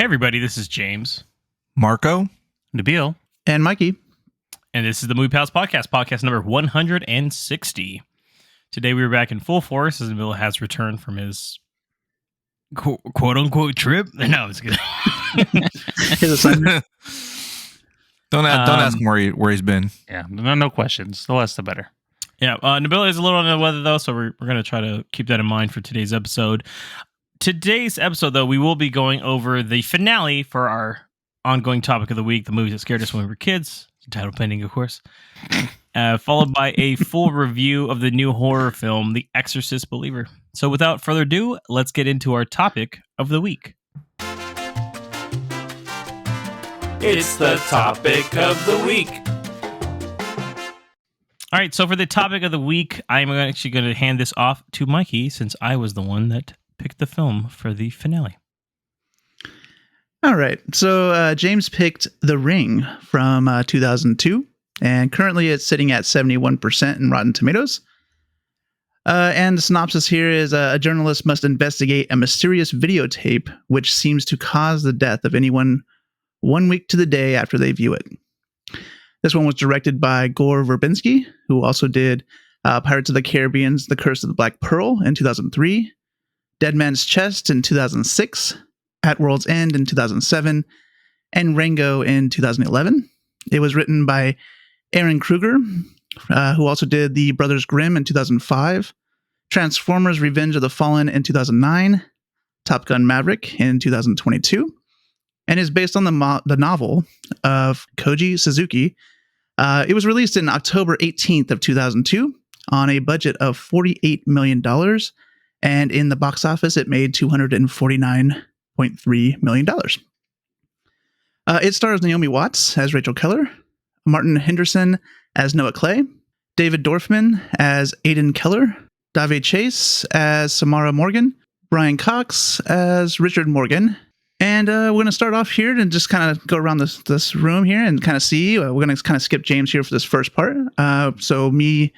Hey everybody, this is James, Marco, Nabil, and Mikey. And this is the Movie Pals podcast number 160. Today we are back in full force as Nabil has returned from his quote-unquote trip. No, I'm just kidding. His assignment. Don't ask him where he's been. Yeah, no questions. The less the better. Yeah, Nabil is a little under the weather though, so we're going to try to keep that in mind for today's episode. Today's episode, though, we will be going over the finale for our ongoing topic of the week, the movies that scared us when we were kids, title pending, of course, followed by a full review of the new horror film, The Exorcist Believer. So without further ado, let's get into our topic of the week. It's the topic of the week. All right, so for the topic of the week, I'm actually going to hand this off to Mikey, since I was the one that picked the film for the finale. All right. So James picked The Ring from 2002, and currently it's sitting at 71% in Rotten Tomatoes. And the synopsis here is a journalist must investigate a mysterious videotape which seems to cause the death of anyone 1 week to the day after they view it. This one was directed by Gore Verbinski, who also did Pirates of the Caribbean's The Curse of the Black Pearl in 2003, Dead Man's Chest in 2006, At World's End in 2007, and Rango in 2011. It was written by Aaron Kruger, who also did The Brothers Grimm in 2005, Transformers Revenge of the Fallen in 2009, Top Gun Maverick in 2022, and is based on the novel of Koji Suzuki. It was released in October 18th of 2002 on a budget of $48 million. And in the box office, it made $249.3 million. It stars Naomi Watts as Rachel Keller, Martin Henderson as Noah Clay, David Dorfman as Aidan Keller, Dave Chase as Samara Morgan, Brian Cox as Richard Morgan. And we're going to start off here and just kind of go around this room here and kind of see. We're going to kind of skip James here for this first part. So me,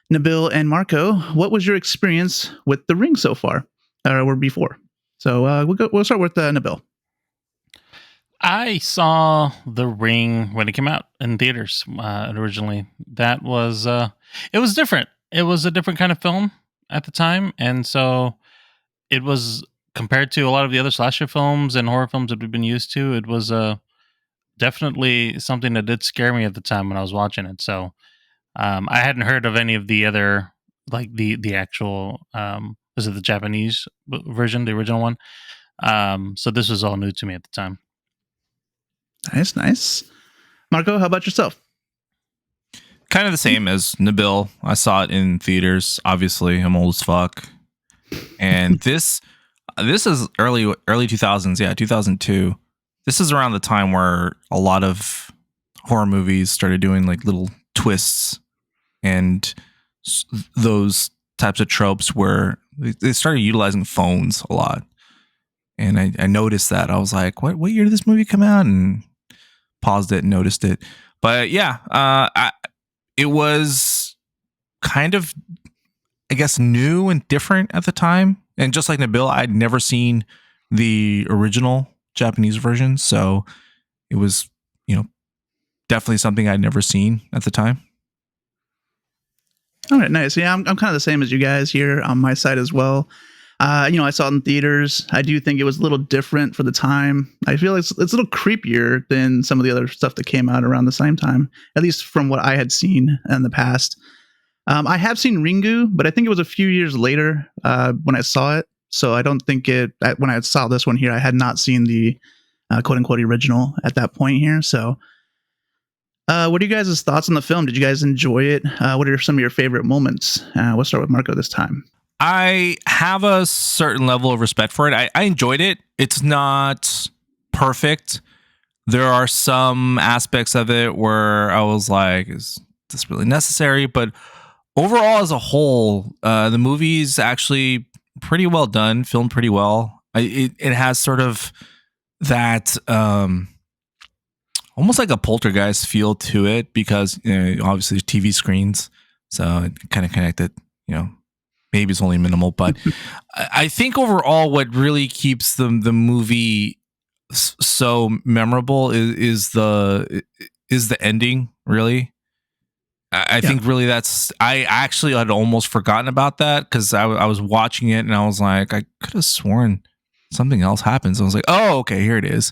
Nabil, and Marco, what was your experience with The Ring so far, or before? So we'll start with Nabil. I saw The Ring when it came out in theaters originally. That was it was different. It was a different kind of film at the time, and so it was compared to a lot of the other slasher films and horror films that we've been used to. It was definitely something that did scare me at the time when I was watching it. So. I hadn't heard of any of the other, like the actual, was it the Japanese version, the original one? So this was all new to me at the time. Nice. Marco, how about yourself? Kind of the same as Nabil. I saw it in theaters. Obviously, I'm old as fuck. And this is early 2000s. Yeah, 2002. This is around the time where a lot of horror movies started doing like little twists and those types of tropes where they started utilizing phones a lot. And I noticed that. I was like, what year did this movie come out? And paused it and noticed it. But yeah, it was kind of, I guess, new and different at the time. And just like Nabil, I'd never seen the original Japanese version. So it was, definitely something I'd never seen at the time. All right, nice. Yeah, I'm kind of the same as you guys here on my side as well. I saw it in theaters. I do think it was a little different for the time. I feel like it's a little creepier than some of the other stuff that came out around the same time, at least from what I had seen in the past. I have seen Ringu, but I think it was a few years later when I saw it. So I don't think when I saw this one here, I had not seen the quote-unquote original at that point here. So what are you guys' thoughts on the film? Did you guys enjoy it? What are some of your favorite moments? We'll start with Marco this time. I have a certain level of respect for it. I enjoyed it. It's not perfect. There are some aspects of it where I was like, is this really necessary? But overall, as a whole, the movie is actually pretty well done, filmed pretty well. It has sort of that almost like a Poltergeist feel to it because obviously TV screens, so it kind of connected. Maybe it's only minimal, but I think overall, what really keeps the movie so memorable is the ending, really. I think really that's, I actually had almost forgotten about that because I was watching it and I was like, I could have sworn something else happens. I was like, oh, okay, here it is.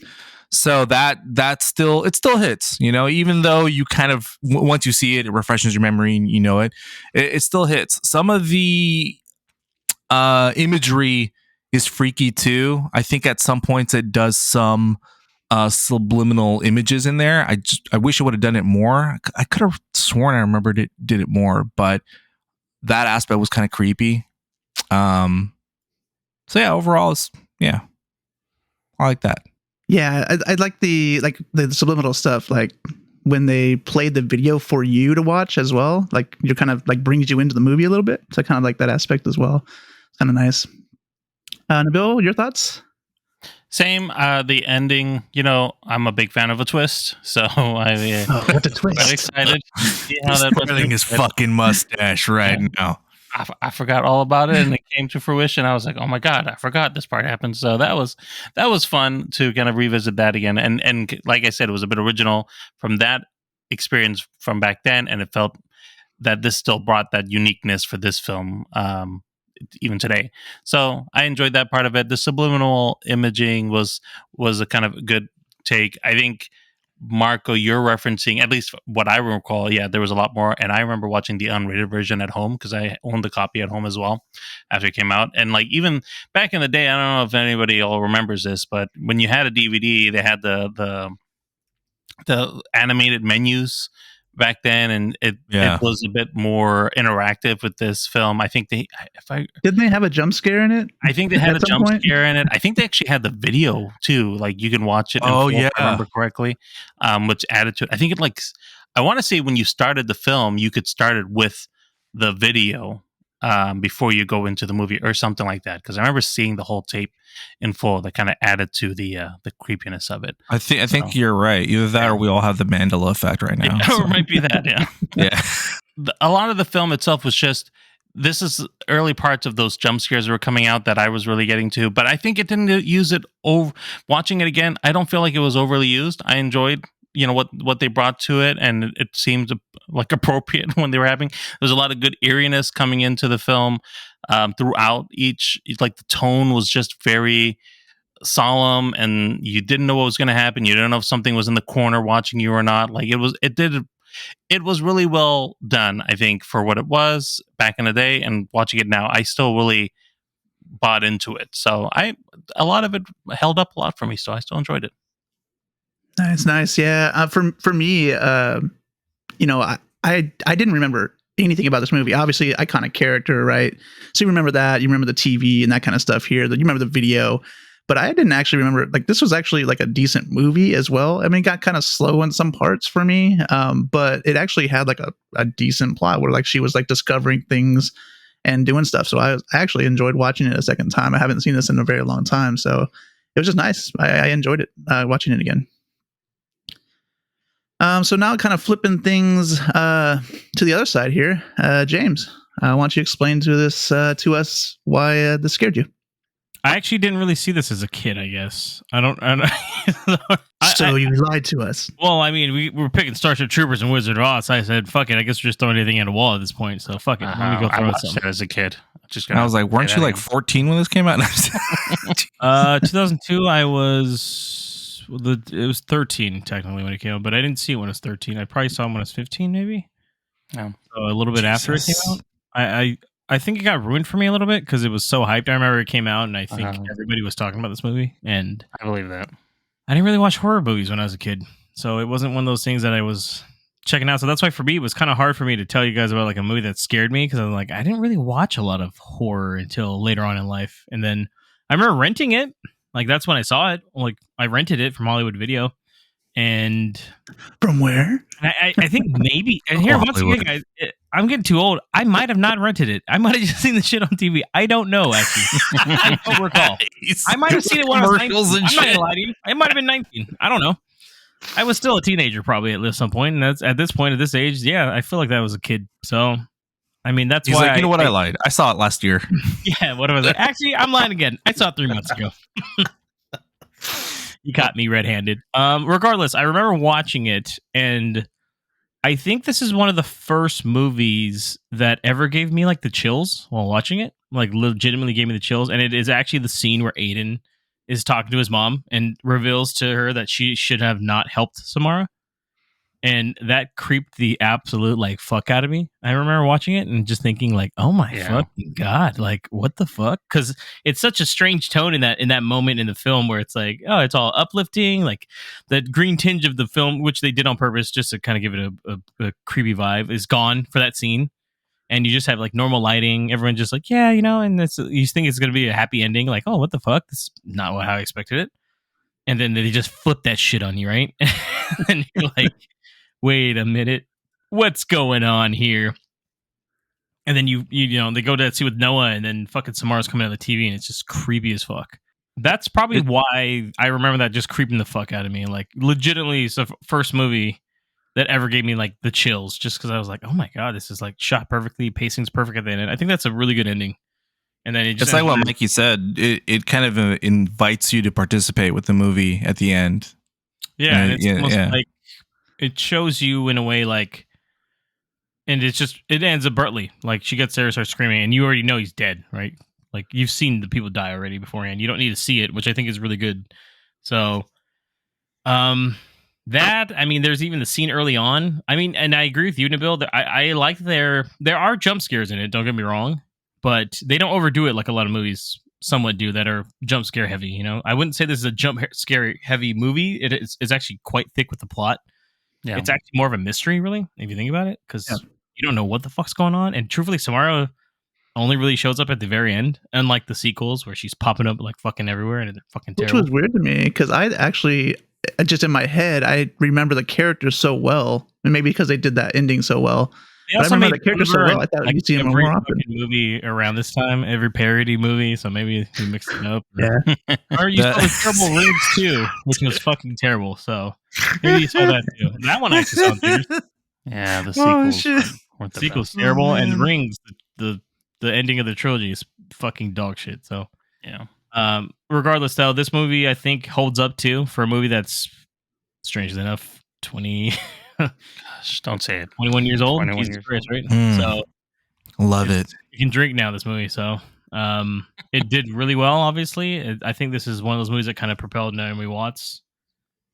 So that still, it still hits, even though you kind of, once you see it, it refreshes your memory and it still hits. Some of the imagery is freaky too. I think at some points it does some subliminal images in there. I wish it would have done it more. I could have sworn I remembered it did it more, but that aspect was kind of creepy. So yeah, overall, I like that. Yeah, I like the subliminal stuff, like when they played the video for you to watch as well. Like you're kind of like brings you into the movie a little bit. So I kind of like that aspect as well. It's kind of nice. Nabil, your thoughts? Same. The ending, I'm a big fan of a twist, so I What a twist! quite excited to see how that Spoiling his fucking mustache right now. I forgot all about it, and it came to fruition. I was like, "Oh my god, I forgot this part happened." So that was fun to kind of revisit that again. And like I said, it was a bit original from that experience from back then, and it felt that this still brought that uniqueness for this film, even today. So I enjoyed that part of it. The subliminal imaging was a kind of good take. I think, Marco, you're referencing, at least what I recall, yeah, there was a lot more. And I remember watching the unrated version at home because I owned the copy at home as well after it came out. And like even back in the day, I don't know if anybody all remembers this, but when you had a DVD, they had the animated menus back then, and it was a bit more interactive with this film. I think didn't they have a jump scare in it? I think they had a jump scare in it. I think they actually had the video too, like you can watch it. If I remember correctly, which added to it. I think I want to say when you started the film, you could start it with the video before you go into the movie or something like that. Because I remember seeing the whole tape in full that kind of added to the creepiness of it. I think you're right. Either that or we all have the Mandela effect right now. Or it might be that, yeah. Yeah. A lot of the film itself was just, this is early parts of those jump scares that were coming out that I was really getting to, but I think it didn't use it over. Watching it again, I don't feel like it was overly used. I enjoyed what they brought to it, and it seemed like appropriate when they were having. There's a lot of good eeriness coming into the film throughout each. Like the tone was just very solemn, and you didn't know what was going to happen. You didn't know if something was in the corner watching you or not. Like it was really well done, I think, for what it was back in the day. And watching it now, I still really bought into it. So a lot of it held up a lot for me. So I still enjoyed it. Nice. Yeah. For me, I didn't remember anything about this movie. Obviously, iconic character, right? So you remember that. You remember the TV and that kind of stuff here. That you remember the video. But I didn't actually remember, like, this was actually like a decent movie as well. I mean, it got kind of slow in some parts for me, but it actually had like a decent plot where like she was like discovering things and doing stuff. So I actually enjoyed watching it a second time. I haven't seen this in a very long time, so it was just nice. I enjoyed it watching it again. So now kind of flipping things to the other side here, James, why don't you explain to us why this scared you? I actually didn't really see this as a kid, I guess. I don't So you lied to us. Well, I mean, we were picking Starship Troopers and Wizard of Oz. I said, fuck it. I guess we're just throwing anything at a wall at this point. So fuck it. Let me go throw I it watched something. it as a kid. And I was like, weren't you like 14 when this came out? 2002, it was 13 technically when it came out, but I didn't see it when I was 13. I probably saw it when I was 15, maybe. Yeah. So a little bit after it came out. I think it got ruined for me a little bit because it was so hyped. I remember it came out and I think everybody was talking about this movie. And I believe that. I didn't really watch horror movies when I was a kid. So it wasn't one of those things that I was checking out. So that's why for me, it was kind of hard for me to tell you guys about like a movie that scared me because I'm like, I didn't really watch a lot of horror until later on in life. And then I remember renting it. Like that's when I saw it. Like I rented it from Hollywood Video. And from where? I think maybe, and here once again, guys, I'm getting too old. I might have not rented it. I might have just seen the shit on TV. I don't know, actually. I don't recall. I might have seen it when I was 19. I'm not gonna lie to you. I might have been 19. I don't know. I was still a teenager probably at some point, and that's at this point, at this age, yeah, I feel like that was a kid. So, I mean, that's He's why. Like, you know what? I lied. I saw it last year. Yeah, what was it? Actually, I'm lying again. I saw it 3 months ago. You caught me red-handed. Regardless, I remember watching it, and I think this is one of the first movies that ever gave me like the chills while watching it. Like legitimately gave me the chills, and it is actually the scene where Aiden is talking to his mom and reveals to her that she should have not helped Samara. And that creeped the absolute like fuck out of me. I remember watching it and just thinking like, "Oh my fucking god! Like, what the fuck?" Because it's such a strange tone in that moment in the film where it's like, oh, it's all uplifting, like the green tinge of the film, which they did on purpose just to kind of give it a creepy vibe, is gone for that scene, and you just have like normal lighting. Everyone just like, yeah, and you think it's gonna be a happy ending. Like, oh, what the fuck? This is not how I expected it. And then they just flip that shit on you, right? And you're like, wait a minute, what's going on here? And then they go to that scene with Noah, and then fucking Samara's coming out of the TV, and it's just creepy as fuck. That's probably why I remember that just creeping the fuck out of me. Like, legitimately, it's the first movie that ever gave me like the chills, just because I was like, oh my god, this is like shot perfectly, pacing's perfect at the end. I think that's a really good ending. And then it's like what Mikey said. It kind of invites you to participate with the movie at the end. Yeah, and it's almost like it shows you in a way like, and it ends abruptly. Like she gets there, starts screaming, and you already know he's dead, right? Like you've seen the people die already beforehand. You don't need to see it, which I think is really good. So, there's even the scene early on. I mean, and I agree with you, Nabil. I like there are jump scares in it. Don't get me wrong, but they don't overdo it like a lot of movies somewhat do that are jump scare heavy. I wouldn't say this is a jump scare heavy movie. It's actually quite thick with the plot. Yeah. It's actually more of a mystery, really, if you think about it, because you don't know what the fuck's going on. And truthfully, Samara only really shows up at the very end, unlike the sequels where she's popping up like fucking everywhere and they're fucking terrible. Which was weird to me because I actually, just in my head, I remember the characters so well, and maybe because they did that ending so well. But I remember the characters so well. I thought you'd see them more often. Movie around this time, every parody movie, so maybe we mixed it up. Or you saw the Terrible Rings too, which was fucking terrible. So maybe you saw that too. That one I actually saw in theaters. Yeah, the sequels. The sequel's terrible, and Rings, the ending of the trilogy is fucking dog shit. So yeah. Regardless, though, this movie I think holds up too for a movie that's strangely enough 20. Gosh, don't say it. 21 years old. 21 years Christ, right? So love it. You can drink now. This movie, so it did really well. Obviously, I think this is one of those movies that kind of propelled Naomi Watts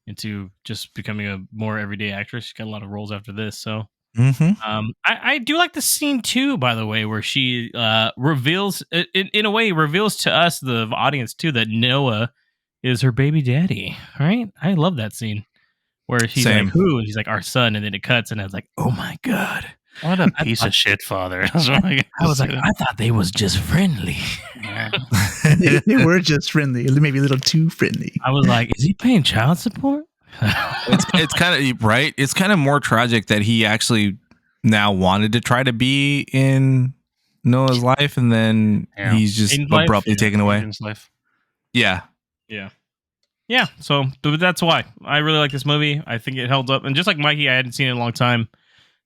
into just becoming a more everyday actress. She got a lot of roles after this. So I do like the scene too, by the way, where she reveals in a way reveals to us, the audience too, that Noah is her baby daddy. Right? I love that scene. Where she's like, who? And he's like, our son. And then it cuts, and I was like, oh my god. What a piece of shit father. I was like, I thought they was just friendly. They were just friendly. Maybe a little too friendly. I was like, is he paying child support? It's kind of, right? It's kind of more tragic that he actually now wanted to try to be in Noah's life, and then he's just abruptly taken away. Life. Yeah. Yeah, so that's why I really like this movie. I think it held up, and just like Mikey, I hadn't seen it in a long time.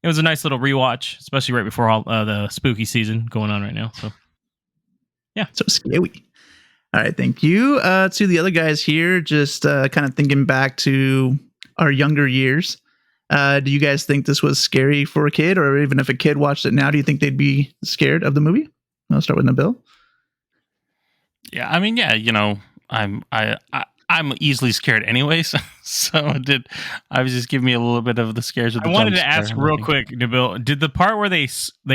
It was a nice little rewatch, especially right before all the spooky season going on right now. So, yeah, so scary. All right, thank you. To the other guys here, just kind of thinking back to our younger years. Do you guys think this was scary for a kid, or even if a kid watched it now, do you think they'd be scared of the movie? I'll start with Nabil. Yeah, I mean, I'm easily scared anyways, so I was just giving me a little bit of the scares. I wanted to ask real quick, Nabil, did the part where they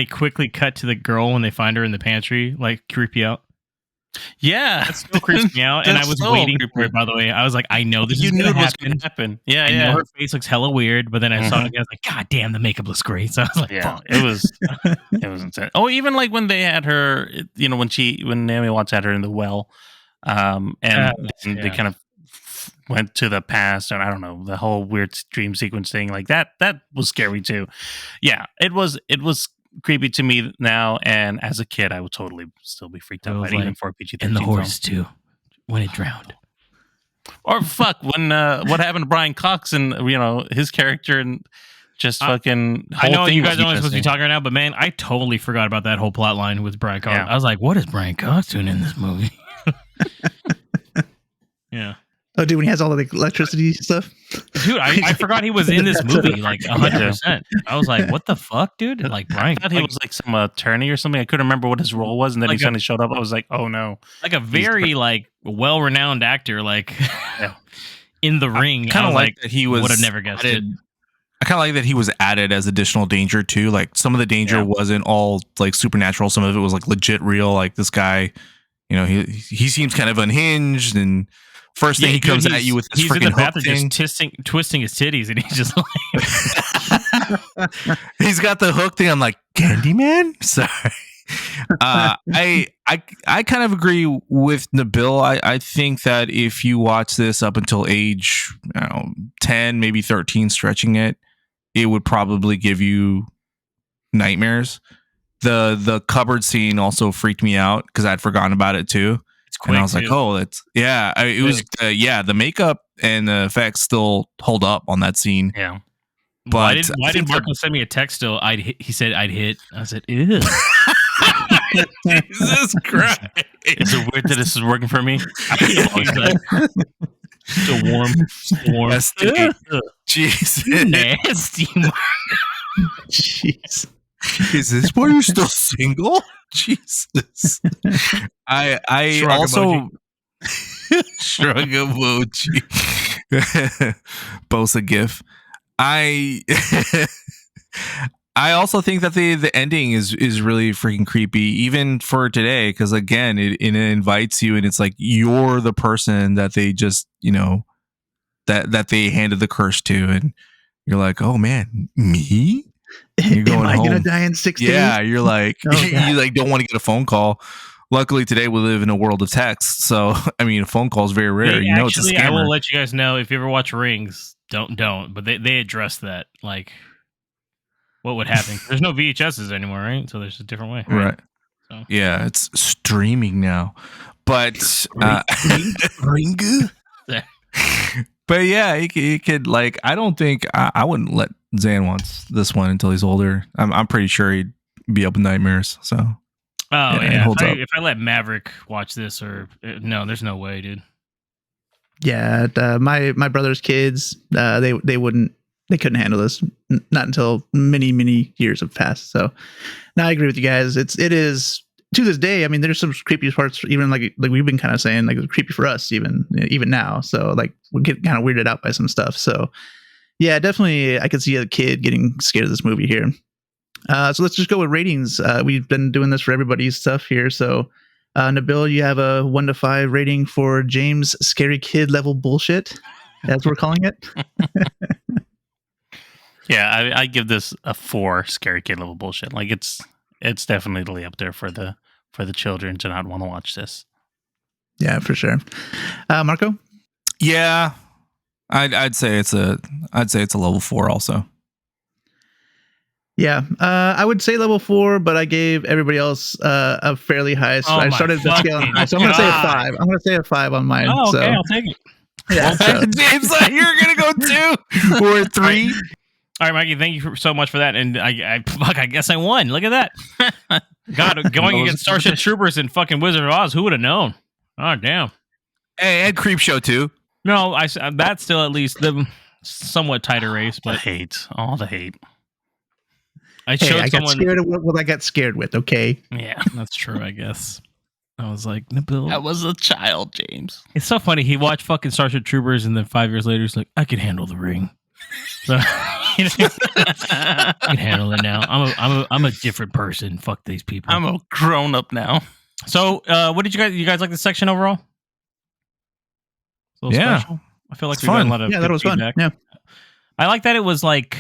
quickly cut to the girl when they find her in the pantry like creep you out? Yeah, that still creeps me out, and I was waiting for it. By the way, I was like, I know this is going to happen. Yeah, I know her face looks hella weird, but then I saw it again. I was like, God damn, the makeup looks great. So I was like, fuck. It was insane. Oh, even like when they had her, when Naomi Watts had her in the well. They kind of went to the past, and I don't know, the whole weird dream sequence thing like that was scary too. Yeah, it was creepy to me now, and as a kid I would totally still be freaked out by it, even for a PG-13 and the horse too when it drowned. Or fuck, when what happened to Brian Cox and his character, and just fucking I know you guys are only supposed to be talking right now, but man, I totally forgot about that whole plot line with Brian Cox. I was like, what is Brian Cox doing in this movie? Yeah. Oh, dude, when he has all of the electricity stuff. Dude, I forgot he was in this movie, like 100%. I was like, what the fuck, dude? Like, Brian, I thought he was like some attorney or something. I couldn't remember what his role was, and then Like he suddenly showed up. I was like, oh no. like a very like well-renowned actor, like in the ring. Kind I of was like that he was would have never guessed it. I kind of like that he was added as additional danger too. Like some of the danger wasn't all like supernatural. Some of it was like legit real. Like this guy, you know, he seems kind of unhinged, and first thing he comes at you with this he's in the freaking hook bathroom thing. just twisting his titties, and he's just like, He's got the hook thing. I'm like, Candyman? Sorry. I kind of agree with Nabil. I think that if you watch this up until age 10, maybe 13, stretching it would probably give you nightmares. The cupboard scene also freaked me out because I'd forgotten about it too. it's quick. And I was too. like, oh, that's it was the makeup and the effects still hold up on that scene. Yeah. why But did I think Marco send me a text still? He said I'd hit. I said, ew. Jesus Christ. Is it weird that this is working for me? He's like, still warm. Nasty. Jesus. Nasty. Jeez. Is this why you're still single? Jesus. I Shrug also shrug emoji. Bosa gif. I also think that the ending is really freaking creepy, even for today, because again, it invites you, and it's like you're the person that they just that they handed the curse to, and you're like, oh man, me? You're going Am I gonna home. die in 6 days? Yeah, you're like Oh, you God. like don't want to get a phone call. Luckily today we live in a world of text, so I mean a phone call is very rare. They You know it's a actually, I scammer. will let you guys know if you ever watch Rings. Don't. But they address that, like what would happen. There's no VHSs anymore, right? So there's a different way, Right. So. Yeah, it's streaming now. But Ringu? But yeah, he could like I don't think I wouldn't let Zan watch this one until he's older. I'm pretty sure he'd be up with nightmares. So Oh Yeah, it yeah, holds up. if I let Maverick watch this, or no, there's no way, dude. Yeah, my brother's kids, they couldn't handle this. Not until many years have passed. So, now I agree with you guys. It is to this day. I mean, there's some creepy parts, even like we've been kind of saying, like creepy for us, even now. So, like we get kind of weirded out by some stuff. So, yeah, definitely, I could see a kid getting scared of this movie here. So let's just go with ratings. We've been doing this for everybody's stuff here. So. Nabil, you have a 1 to 5 rating for James' scary kid level bullshit, as we're calling it. Yeah, I give this a 4 scary kid level bullshit. Like it's definitely up there for the children to not want to watch this. Yeah, for sure. Marco? yeah, I'd say it's a level 4 also. Yeah, I would say level 4, but I gave everybody else a fairly high. So Oh I my started the scale fucking high, so I'm going to say a God. 5. I'm going to say a 5 on mine. Oh, okay, so, I'll take it. yeah, so- James, like, you're gonna go 2 or 3. All right, Mikey, thank you so much for that. And I guess I won. Look at that. God, going against Starship Troopers and fucking Wizard of Oz, who would have known? Oh, damn. Hey, and Creep Show too. No, that's still at least the somewhat tighter race, The but hate, all the hate. I hey, showed I got someone. scared of what I got scared with, okay? Yeah, That's true, I guess. I was like, Nabil. I was a child, James. It's so funny. He watched fucking Starship Troopers, and then 5 years later, he's like, I can handle the ring. So, you know, I can handle it now. I'm a different person. Fuck these people. I'm a grown up now. So, what did you guys like this section overall? A little Yeah. special? I feel like It's we got fun. a lot of Yeah, that good was fun. feedback. Yeah. I like that it was like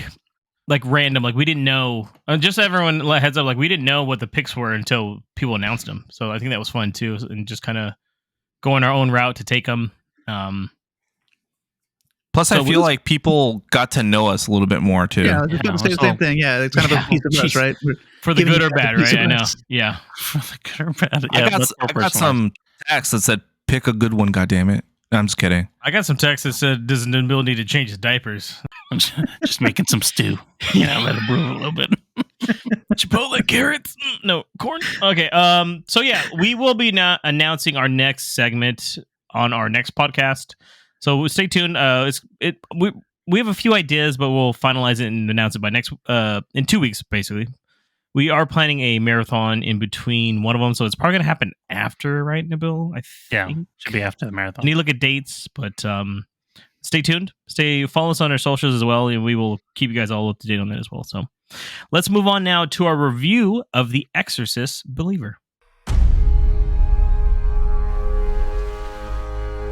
random. Like we didn't know. Just so everyone heads up. Like we didn't know what the picks were until people announced them. So I think that was fun too, and just kind of going our own route to take them. Plus, So I we feel just- like people got to know us a little bit more too. Yeah, I was just going to say the so- same thing. Yeah, it's kind of Yeah, a piece of us, jeez. right? We're For the giving good you or guys a bad, piece right? of I know. us. Yeah. For the good or bad. I Yeah, got that's more I got personalized. some text that said pick a good one. God damn it! I'm just kidding. I got some text that said, does Nabil need to change his diapers? I'm just making some stew. Yeah, let it brew a little bit. Chipotle carrots? No, corn? Okay. So yeah, we will be now announcing our next segment on our next podcast. So stay tuned. We have a few ideas, but we'll finalize it and announce it by in 2 weeks, basically. We are planning a marathon in between one of them, so it's probably going to happen after, right, Nabil? I think. Should be after the marathon. I need to look at dates, but stay tuned. Follow us on our socials as well, and we will keep you guys all up to date on that as well. So let's move on now to our review of The Exorcist Believer.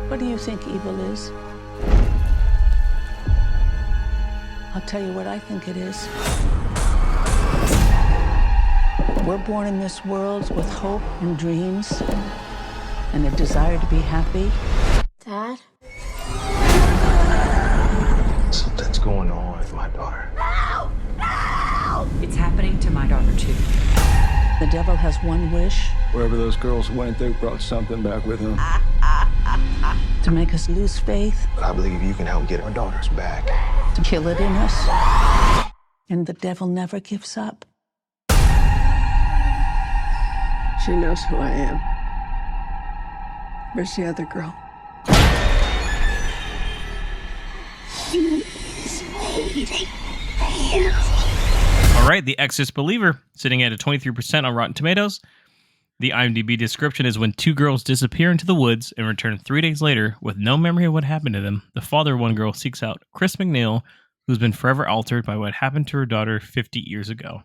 What do you think evil is? I'll tell you what I think it is. We're born in this world with hope and dreams and a desire to be happy. Dad? Something's going on with my daughter. No! No! It's happening to my daughter, too. The devil has one wish. Wherever those girls went, they brought something back with them. To make us lose faith. But I believe you can help get our daughters back. To kill it in us. And the devil never gives up. She knows who I am. Where's the other girl? All right, The Exorcist Believer, sitting at a 23% on Rotten Tomatoes. The IMDb description is: when two girls disappear into the woods and return 3 days later with no memory of what happened to them, the father of one girl seeks out Chris McNeil, who's been forever altered by what happened to her daughter 50 years ago.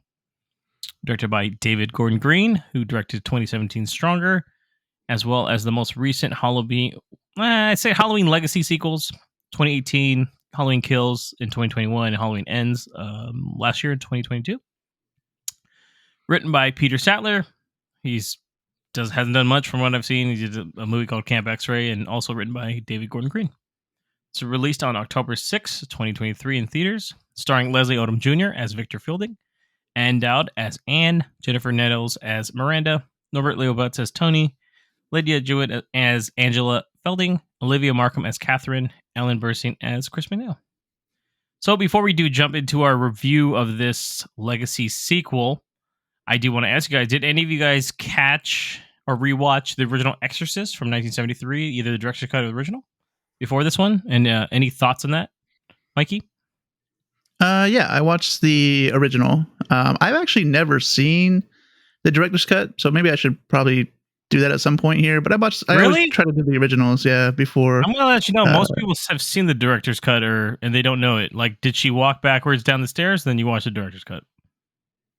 Directed by David Gordon Green, who directed 2017 Stronger, as well as the most recent Halloween Legacy sequels, 2018 Halloween Kills in 2021, and Halloween Ends last year in 2022. Written by Peter Sattler. Hasn't done much from what I've seen. He did a movie called Camp X-Ray, and also written by David Gordon Green. It's released on October 6, 2023 in theaters, starring Leslie Odom Jr. as Victor Fielding, Ann Dowd as Anne, Jennifer Nettles as Miranda, Norbert Leo Butz as Tony, Lydia Jewett as Angela Felding, Olivia Markham as Catherine, Ellen Burstyn as Chris McNeil. So before we do jump into our review of this Legacy sequel, I do want to ask you guys, did any of you guys catch or rewatch the original Exorcist from 1973, either the director's cut or the original, before this one? And any thoughts on that, Mikey? Yeah, I watched the original. I've actually never seen the director's cut, so maybe I should probably do that at some point here. But I always try to do the originals, before. I'm gonna let you know. Most people have seen the director's cut, and they don't know it. Like, did she walk backwards down the stairs? Then you watch the director's cut.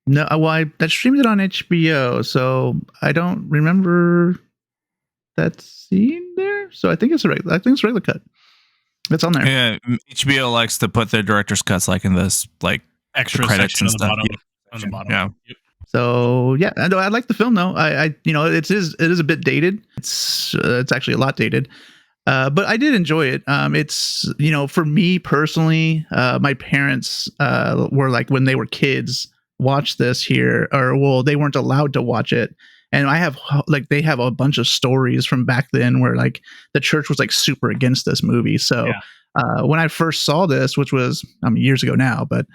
No, well, I streamed it on HBO, so I don't remember that scene there. So I think it's a regular cut. It's on there. Yeah, HBO likes to put their director's cuts like in this extra credits and stuff. On the bottom. Yeah. Yep. So yeah, I like the film though. It is a bit dated. It's actually a lot dated. But I did enjoy it. It's, for me personally, my parents were like, when they were kids, watched this here, they weren't allowed to watch it. And they have a bunch of stories from back then where like the church was like super against this movie. So when I first saw this, which was years ago now, but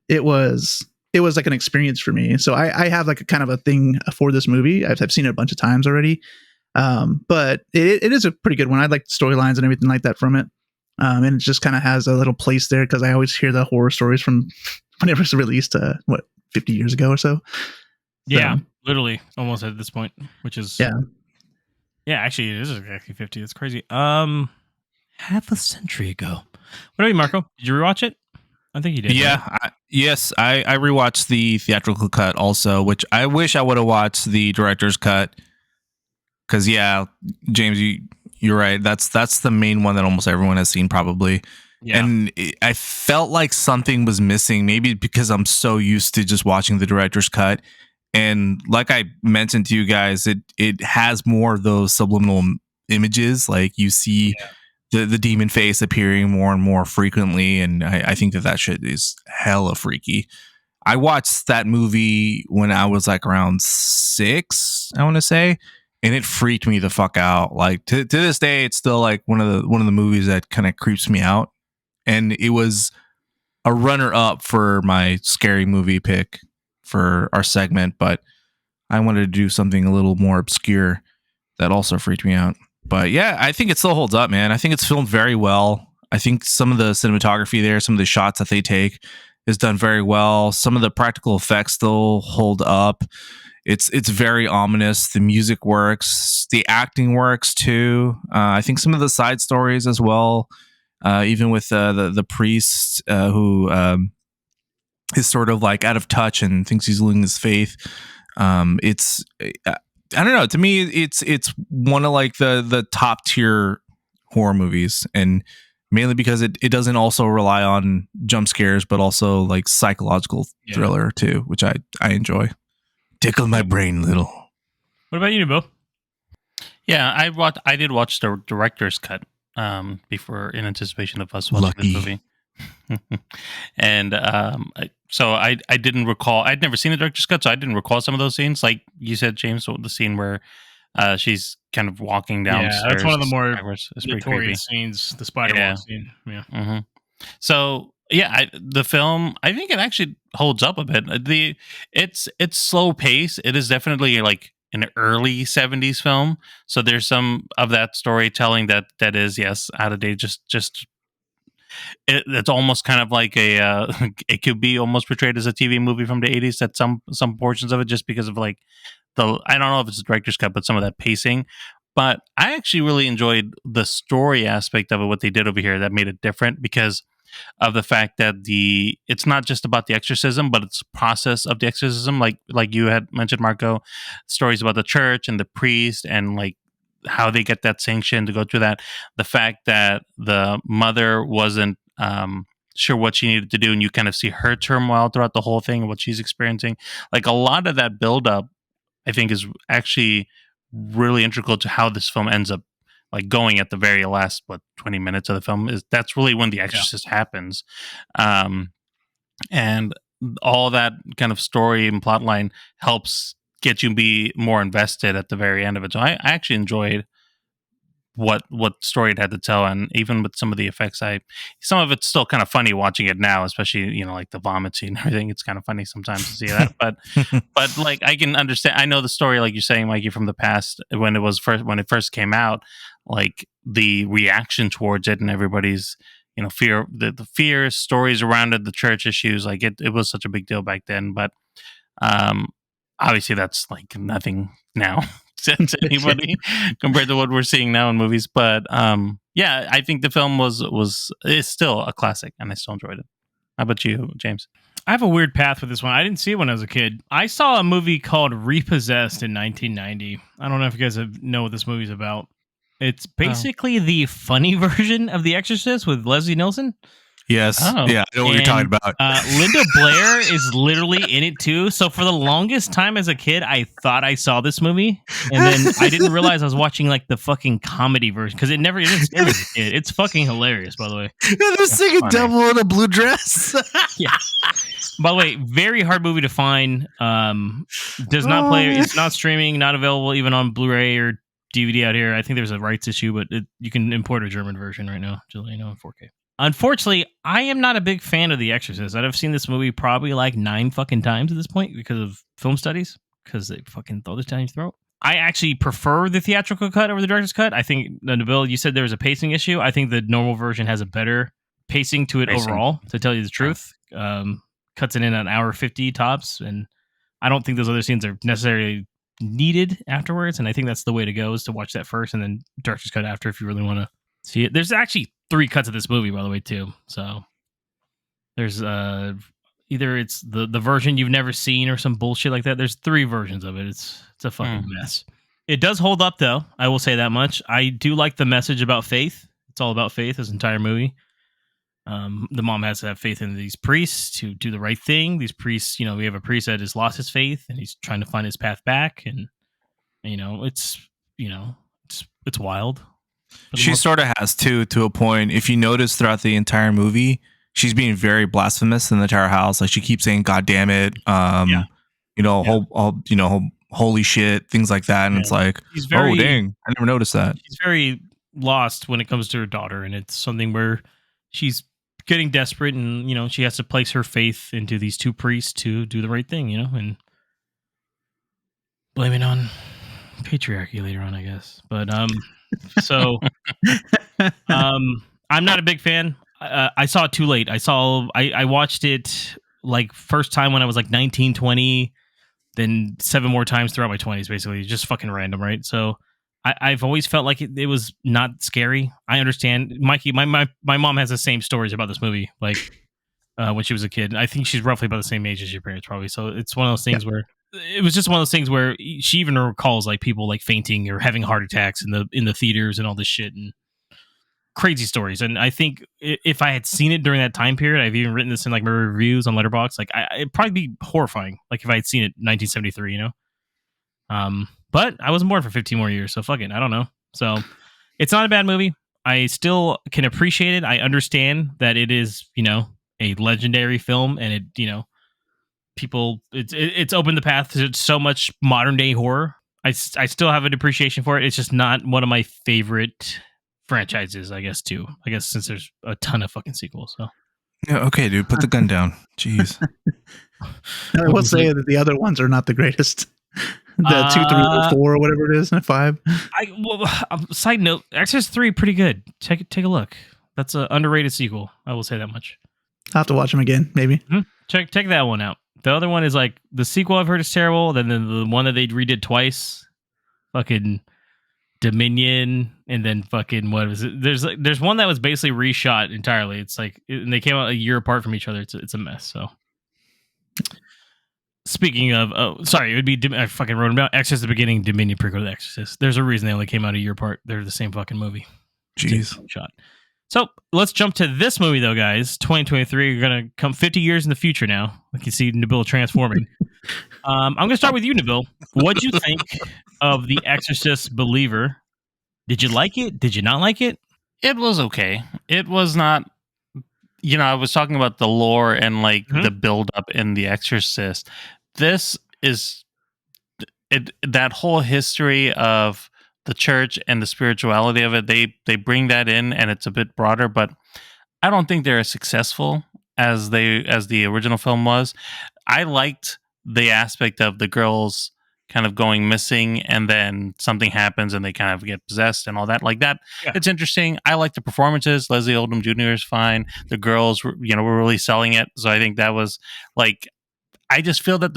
it was like an experience for me. So I have like a kind of a thing for this movie. I've seen it a bunch of times already. But it is a pretty good one. I like the storylines and everything like that from it. And it just kind of has a little place there because I always hear the horror stories from whenever it's released, 50 years ago or so. Yeah, literally almost at this point, which is actually it is exactly 50. That's crazy. Half a century ago. What about you, Marco? Did you rewatch it? I think you did. Yeah, right? I rewatched the theatrical cut also, which I wish I would have watched the director's cut. Because James, you're right. That's the main one that almost everyone has seen probably. Yeah. And I felt like something was missing, maybe because I'm so used to just watching the director's cut. And like I mentioned to you guys, it has more of those subliminal images. Like you see the demon face appearing more and more frequently. And I think that shit is hella freaky. I watched that movie when I was like around 6, I want to say. And it freaked me the fuck out. Like to this day, it's still like one of the movies that kind of creeps me out. And it was a runner up for my scary movie pick for our segment, but I wanted to do something a little more obscure that also freaked me out. But yeah, I think it still holds up, man. I think it's filmed very well. I think some of the cinematography there, some of the shots that they take is done very well. Some of the practical effects still hold up. It's very ominous. The music works. The acting works too. I think some of the side stories as well, even with the priest who is sort of like out of touch and thinks he's losing his faith. It's I don't know. To me, it's one of like the top tier horror movies, and mainly because it doesn't also rely on jump scares, but also like psychological thriller too, which I enjoy. Tickle my brain, little. What about you, Bo? Yeah, I did watch the director's cut before in anticipation of us watching this movie. And so I didn't recall. I'd never seen the director's cut, so I didn't recall some of those scenes. Like you said, James, the scene where she's kind of walking downstairs. Yeah, that's one of the more it's pretty creepy notorious scenes. The spider walk scene. Yeah. Mm-hmm. So yeah, the film, I think it actually holds up a bit. It's slow pace. It is definitely like an early 70s film. So there's some of that storytelling that is out of date. Just it's almost kind of like a it could be almost portrayed as a TV movie from the 80s at some portions of it, just because of like I don't know if it's a director's cut, but some of that pacing. But I actually really enjoyed the story aspect of it, what they did over here that made it different, because of the fact that it's not just about the exorcism, but it's the process of the exorcism. Like you had mentioned, Marco, stories about the church and the priest and like how they get that sanction to go through that. The fact that the mother wasn't sure what she needed to do, and you kind of see her turmoil throughout the whole thing and what she's experiencing. Like a lot of that buildup, I think, is actually really integral to how this film ends up like going at the very last 20 minutes of the film. That's really when the exorcist happens, and all that kind of story and plot line helps get you be more invested at the very end of it. So I actually enjoyed what story it had to tell, and even with some of the effects, some of it's still kind of funny watching it now, especially like the vomit scene and everything. It's kind of funny sometimes to see that, but like I can understand. I know the story, like you're saying, Mikey, from the past when it first came out, like the reaction towards it and everybody's fear, the fear stories around it, the church issues, like it was such a big deal back then. But obviously that's like nothing now to anybody compared to what we're seeing now in movies. But yeah, I think the film is still a classic, and I still enjoyed it. How about you, James? I have a weird path with this one. I didn't see it when I was a kid. I saw a movie called Repossessed in 1990. I don't know if you guys know what this movie's about. It's basically the funny version of The Exorcist with Leslie Nielsen. Yes. Oh. Yeah, I know what you're talking about. Linda Blair is literally in it too. So for the longest time as a kid, I thought I saw this movie. And then I didn't realize I was watching like the fucking comedy version, because it didn't scare me as a kid. It's fucking hilarious, by the way. Yeah, they're singing Devil in a Blue Dress. Yeah. By the way, very hard movie to find. Does not play. It's not streaming, not available even on Blu-ray or DVD out here. I think there's a rights issue, but you can import a German version right now, just in 4K. Unfortunately, I am not a big fan of The Exorcist. I've seen this movie probably like 9 fucking times at this point because of film studies, because they fucking throw this down your throat. I actually prefer the theatrical cut over the director's cut. I think, Nabil, you said there was a pacing issue. I think the normal version has a better pacing to it overall, to tell you the truth. Cuts it in an hour 50 tops, and I don't think those other scenes are necessarily needed afterwards, and I think that's the way to go, is to watch that first and then director's cut after if you really want to see it. There's actually 3 cuts of this movie, by the way, too. So there's either it's the version you've never seen or some bullshit like that. There's 3 versions of it. It's a fucking mess. It does hold up, though. I will say that much. I do like the message about faith. It's all about faith, this entire movie. The mom has to have faith in these priests to do the right thing. These priests, we have a priest that has lost his faith and he's trying to find his path back. And, it's wild. She sort of has to a point. If you notice throughout the entire movie, she's being very blasphemous in the entire house. Like she keeps saying, "God damn it," holy shit, things like that. And it's like, oh dang, I never noticed that. She's very lost when it comes to her daughter, and it's something where she's getting desperate, and she has to place her faith into these 2 priests to do the right thing, and blame it on patriarchy later on, I guess. But So, I'm not a big fan. I saw it too late. I watched it like first time when I was like 19, 20, then 7 more times throughout my 20s, basically. Just fucking random, right? So I've always felt like it was not scary. I understand. Mikey, my mom has the same stories about this movie, like when she was a kid. I think she's roughly about the same age as your parents, probably. So it's one of those things where it was just one of those things where she even recalls like people like fainting or having heart attacks in the theaters and all this shit and crazy stories. And I think if I had seen it during that time period, I've even written this in like my reviews on Letterboxd. Like it'd probably be horrifying. Like if I had seen it in 1973, you know. But I wasn't born for 15 more years, so fuck it. I don't know. So it's not a bad movie. I still can appreciate it. I understand that it is, you know, a legendary film, and it, you know, people, it's opened the path to so much modern day horror. I still have an appreciation for it. It's just not one of my favorite franchises, I guess, too. I guess since there's a ton of fucking sequels. So Yeah, okay, dude, put the gun down. Jeez. I will say that the other ones are not the greatest. The 2, 3, or 4, or whatever it is, and 5. Side note: Exorcist 3, pretty good. Take a look. That's an underrated sequel. I will say that much. I'll have to watch them again, maybe. Mm-hmm. Check that one out. The other one is like the sequel I've heard is terrible. Then the one that they redid twice, fucking Dominion, and then fucking what was it? There's one that was basically reshot entirely. It's like and they came out a year apart from each other. It's a mess. So. Speaking of, sorry, it would be, I fucking wrote them down. Exorcist, the beginning, Dominion, prequel to The Exorcist. There's a reason they only came out a year apart. They're the same fucking movie. Jeez. Shot. So let's jump to this movie, though, guys. 2023, we're going to come 50 years in the future now. We can see Nabil transforming. I'm going to start with you, Nabil. What'd you think of The Exorcist Believer? Did you like it? Did you not like it? It was okay. It was not, you know, I was talking about the lore and like the build up in The Exorcist. This is that whole history of the church and the spirituality of it. They bring that in, and it's a bit broader, but I don't think they're as successful as the original film was. I liked the aspect of the girls kind of going missing, and then something happens and they kind of get possessed and all that. Like that, It's interesting. I like the performances. Leslie Odom Jr. is fine. The girls, were really selling it. So I think that was like, I just feel that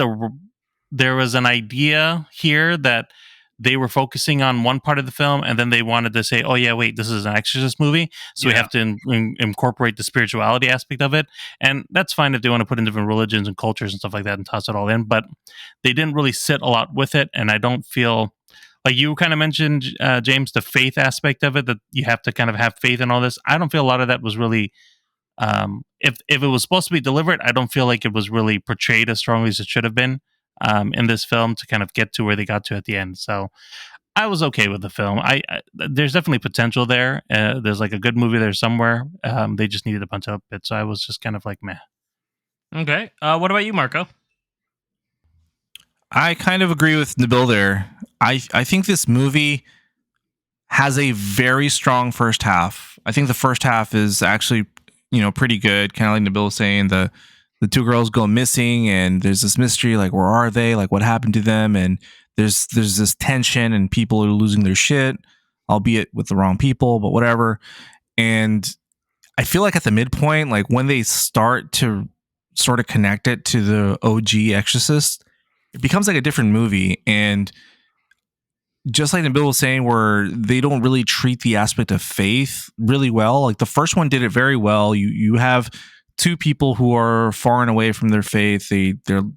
there was an idea here that they were focusing on one part of the film, and then they wanted to say, oh yeah, wait, this is an Exorcist movie, so we have to incorporate the spirituality aspect of it. And that's fine if they want to put in different religions and cultures and stuff like that and toss it all in, but they didn't really sit a lot with it. And I don't feel like you kind of mentioned, James, the faith aspect of it, that you have to kind of have faith in all this. I don't feel a lot of that was really, if it was supposed to be delivered, I don't feel like it was really portrayed as strongly as it should have been in this film to kind of get to where they got to at the end. So I was okay with the film. There's definitely potential there. There's like a good movie there somewhere. They just needed to punch up a bit. So I was just kind of like, meh. Okay. What about you, Marco? I kind of agree with Nabil there. I think this movie has a very strong first half. I think the first half is actually, pretty good. Kind of like Nabil was saying, the two girls go missing, and there's this mystery, like, where are they? Like, what happened to them? And there's this tension, and people are losing their shit, albeit with the wrong people, but whatever. And I feel like at the midpoint, like when they start to sort of connect it to the OG Exorcist, it becomes like a different movie. And just like Nabil was saying, where they don't really treat the aspect of faith really well. Like the first one did it very well. You have two people who are far and away from their faith. They don't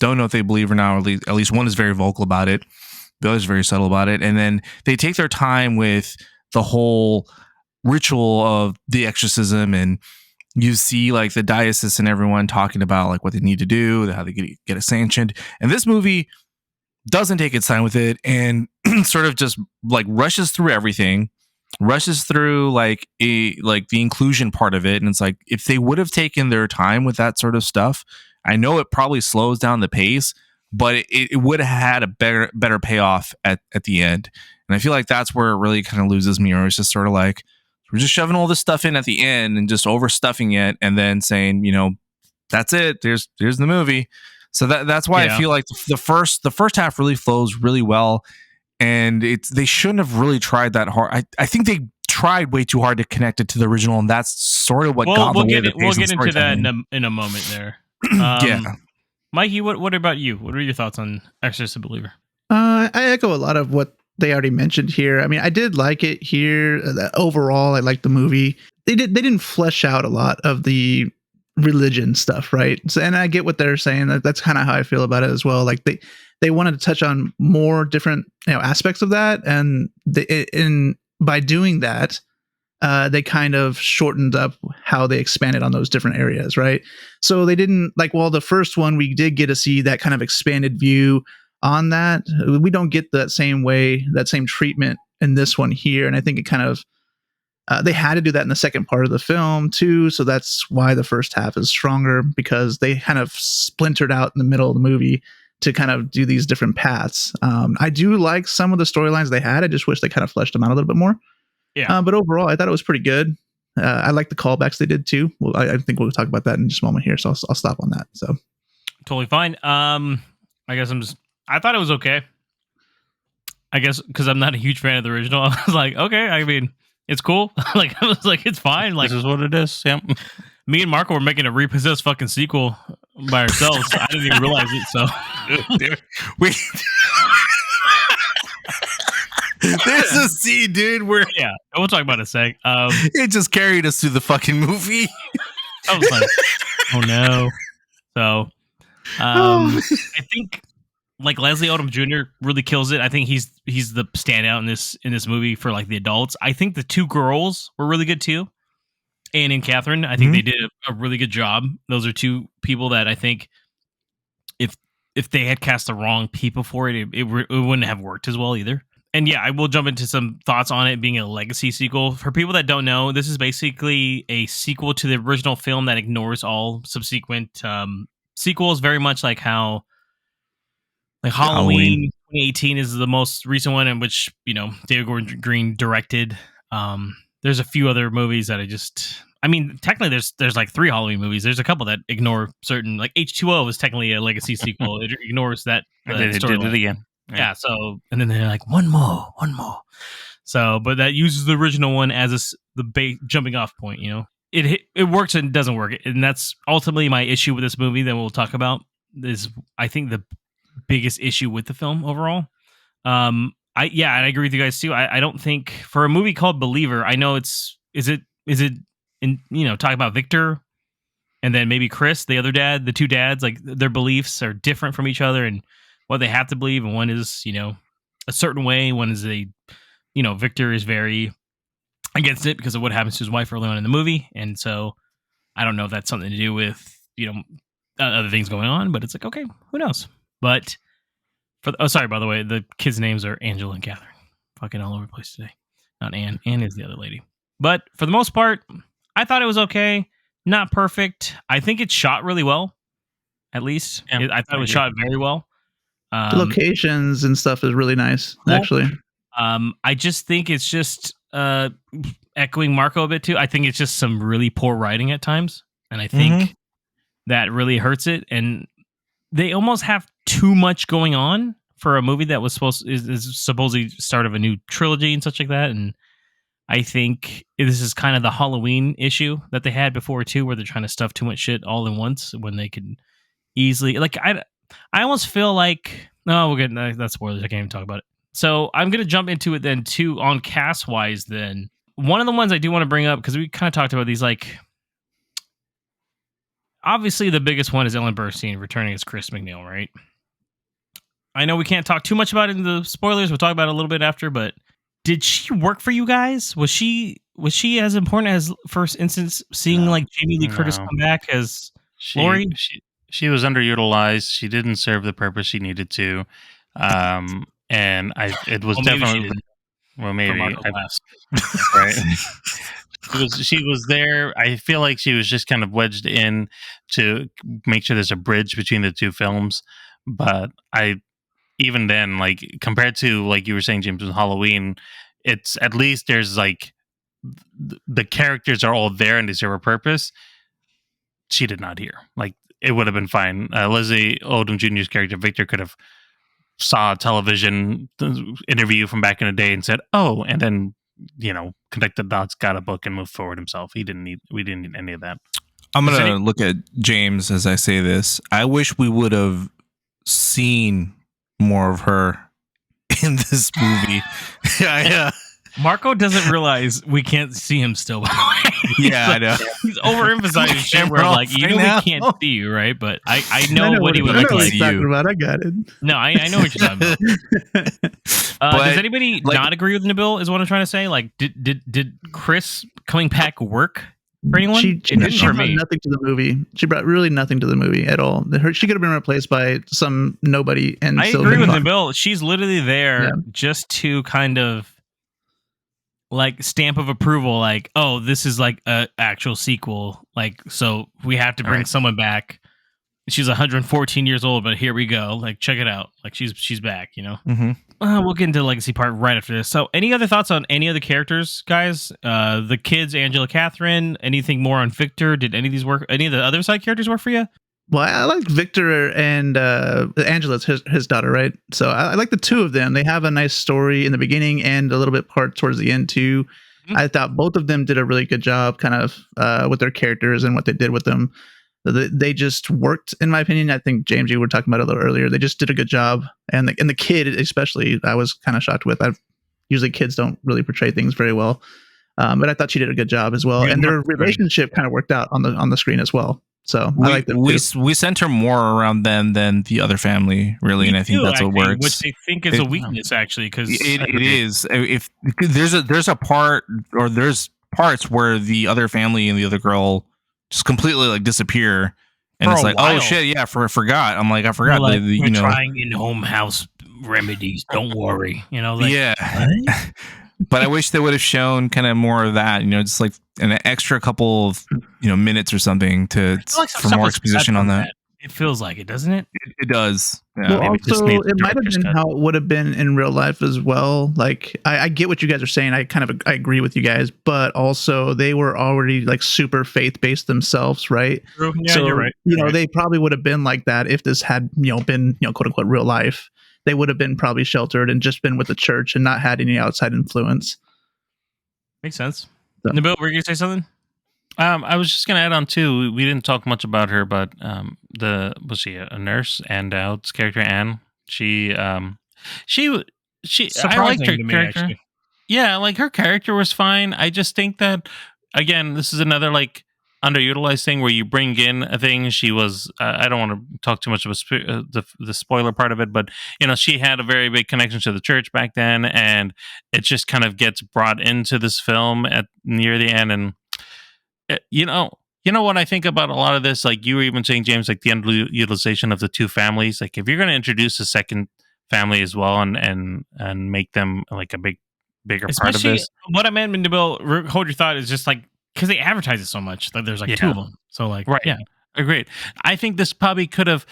know if they believe or not. Or at least one is very vocal about it. The other is very subtle about it. And then they take their time with the whole ritual of the exorcism, and you see like the diocese and everyone talking about like what they need to do, how they get it sanctioned. And this movie doesn't take its time with it, and sort of just like rushes through everything, rushes through like the inclusion part of it. And it's like, if they would have taken their time with that sort of stuff, I know it probably slows down the pace, but it would have had a better payoff at the end. And I feel like that's where it really kind of loses me, or it's just sort of like, we're just shoving all this stuff in at the end and just overstuffing it, and then saying, that's it. There's the movie. So that's why I feel like the first half really flows really well. and they shouldn't have really tried that hard. I think they tried way too hard to connect it to the original, and that's sort of what got in the way of the we'll pace get and into that storytelling. in a moment there. Yeah. Mikey, what about you? What are your thoughts on Exorcist Believer? I echo a lot of what they already mentioned here. I mean, I did like it here. Overall, I liked the movie. They didn't flesh out a lot of the religion stuff, right? So, and I get what they're saying. That's kind of how I feel about it as well. Like they wanted to touch on more different aspects of that, and by doing that, they kind of shortened up how they expanded on those different areas, right? So they didn't the first one, we did get to see that kind of expanded view on that. We don't get that same treatment in this one here. And I think it kind of, they had to do that in the second part of the film too. So that's why the first half is stronger, because they kind of splintered out in the middle of the movie to kind of do these different paths. I do like some of the storylines they had. I just wish they kind of fleshed them out a little bit more. Yeah. But overall, I thought it was pretty good. I like the callbacks they did too. Well, I think we'll talk about that in just a moment here. So I'll stop on that. So totally fine. I guess I thought it was okay. I guess because I'm not a huge fan of the original. I was like, okay, I mean, it's cool. I was like, it's fine. Like, this is what it is. Yep. Me and Marco were making a repossessed fucking sequel by ourselves. I didn't even realize it. So there's a scene, dude, where we'll talk about it in a sec. It just carried us through the fucking movie. I was like, oh no. So I think Leslie Odom Jr. really kills it. I think he's the standout in this movie for the adults. I think the two girls were really good too. Anne and Catherine, I think they did a really good job. Those are two people that I think if they had cast the wrong people for it wouldn't have worked as well either. And yeah, I will jump into some thoughts on it being a legacy sequel. For people that don't know, this is basically a sequel to the original film that ignores all subsequent sequels, very much like how Halloween 2018 is the most recent one, in which David Gordon Green directed. There's a few other movies that technically there's 3 Halloween movies. There's a couple that ignore certain, H2O is technically a legacy sequel. It ignores that. They did it again. Yeah. So, and then they're like, one more. So, but that uses the original one as the jumping off point. It works and doesn't work, and that's ultimately my issue with this movie. That we'll talk about is, I think, the biggest issue with the film overall. And I agree with you guys too. I don't think for a movie called Believer, I know is it in talk about Victor and then maybe Chris, the other dad, the two dads, their beliefs are different from each other and what they have to believe, and one is a certain way, one is Victor is very against it because of what happens to his wife early on in the movie, and so I don't know if that's something to do with other things going on, but it's okay, who knows. But sorry, by the way, the kids' names are Angela and Catherine. Fucking all over the place today. Not Anne. Anne is the other lady. But for the most part, I thought it was okay. Not perfect. I think it's shot really well. At least. Yeah, I thought it was shot very well. the locations and stuff is really nice, actually. I just think it's just echoing Marco a bit too. I think it's just some really poor writing at times. And I think that really hurts it. And they almost have too much going on for a movie that was is supposedly start of a new trilogy and such like that. And I think this is kind of the Halloween issue that they had before too, where they're trying to stuff too much shit all in once when they could easily I almost feel like we're good. That's spoilers. I can't even talk about it. So I'm gonna jump into it then too on cast wise. Then one of the ones I do want to bring up, because we kind of talked about these, obviously the biggest one is Ellen Burstyn returning as Chris McNeil, right? I know we can't talk too much about it in the spoilers. We'll talk about it a little bit after, but did she work for you guys? Was she as important as first instance seeing Jamie Lee Curtis come back as Laurie? She was underutilized. She didn't serve the purpose she needed to. And it was definitely maybe right. She was there. I feel like she was just kind of wedged in to make sure there's a bridge between the two films. But even then, compared to you were saying, James, with Halloween, it's at least there's the characters are all there and they serve a purpose. She did not here. It would have been fine. Leslie Odom Jr.'s character Victor could have saw a television interview from back in the day and said, "Oh," and then connected dots, got a book, and moved forward himself. We didn't need any of that. I'm gonna look at James as I say this. I wish we would have seen more of her in this movie. Yeah. Marco doesn't realize we can't see him still. By the way. Yeah, I know. He's overemphasizing shit. Where like, you know, we can't see you, right? But I know what he would look like. About. I got it. No, I know what you're talking about. Does anybody not agree with Nabil? Is what I'm trying to say. Like, did Chris coming back work for anyone? She brought nothing to the movie. She brought really nothing to the movie at all. She could have been replaced by some nobody. And I agree with Nabil. She's literally there just to kind of like stamp of approval. Like, oh, this is like a actual sequel. Like, so we have to bring someone back. She's 114 years old, but here we go. Like, check it out. Like, she's back. You know. Mm-hmm. We'll get into the legacy part right after this. So, any other thoughts on any of the characters, guys? The kids, Angela, Catherine. Anything more on Victor? Did any of these work? Any of the other side characters work for you? Well, I like Victor and Angela's his daughter, right? So I like the two of them. They have a nice story in the beginning and a little bit part towards the end too. Mm-hmm. I thought both of them did a really good job, kind of with their characters and what they did with them. They just worked, in my opinion. I think James, you were talking about it a little earlier. They just did a good job, and the kid especially, I was kind of shocked with. Usually kids don't really portray things very well, but I thought she did a good job as well, and their relationship kind of worked out on the screen as well. So I like that. We center more around them than the other family, really, and I think that's what works. Which they think is a weakness, actually, because it is. If there's a part, or there's parts where the other family and the other girl just completely like disappear, and it's like, oh shit, yeah, I forgot. I'm like, I forgot. Like, we're trying in-home house remedies. Don't worry, like, yeah. But I wish they would have shown kind of more of that, just like an extra couple of minutes or something for more exposition on that. It feels like it, doesn't it? It does. Yeah. Well, also, it might have been how it would have been in real life as well. Like, I get what you guys are saying. I agree with you guys, but also they were already like super faith-based themselves, right? Yeah, so, you're right. They probably would have been like that if this had, been, quote unquote, real life. They would have been probably sheltered and just been with the church and not had any outside influence. Makes sense. So. Nabil, were you going to say something? I was just going to add on too. We didn't talk much about her, but was she a nurse? And Dowd's character Anne. She I liked her character. Yeah, like her character was fine. I just think that again, this is another like underutilized thing where you bring in a thing. She was I don't want to talk too much of the spoiler part of it, but she had a very big connection to the church back then, and it just kind of gets brought into this film at near the end. And you know what I think about a lot of this, like you were even saying, James, like the underutilization of the two families. Like if you're going to introduce a second family as well and make them like a bigger part of this. What I meant, Nabil, hold your thought, is just like, because they advertise it so much that there's like two of them. So like, right. Yeah, agreed. I think this maybe could have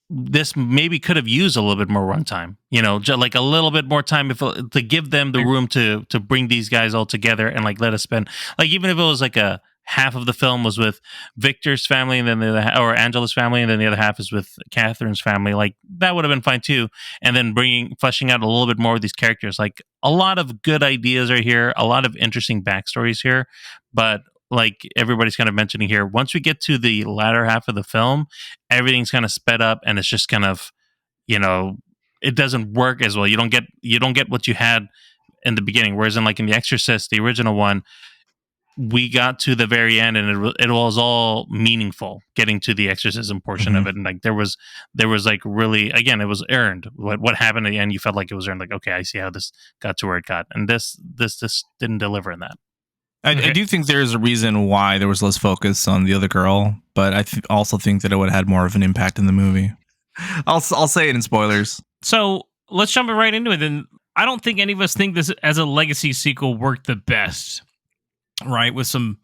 used a little bit more runtime, just like a little bit more time to give them the room to bring these guys all together and like let us spend, like, even if it was like a half of the film was with Victor's family and then or Angela's family, and then the other half is with Catherine's family, like that would have been fine too. And then fleshing out a little bit more of these characters. Like a lot of good ideas are here, a lot of interesting backstories here, but like everybody's kind of mentioning here, once we get to the latter half of the film, everything's kind of sped up and it's just kind of, it doesn't work as well. You don't get what you had in the beginning. Whereas in The Exorcist, the original one, we got to the very end and it was all meaningful getting to the exorcism portion of it. And like there was like really, again, it was earned. What happened at the end, you felt like it was earned. Like, okay, I see how this got to where it got. And this didn't deliver in that. I do think there's a reason why there was less focus on the other girl, but I also think that it would have had more of an impact in the movie. I'll say it in spoilers. So let's jump right into it. Then I don't think any of us think this as a legacy sequel worked the best. Right, with some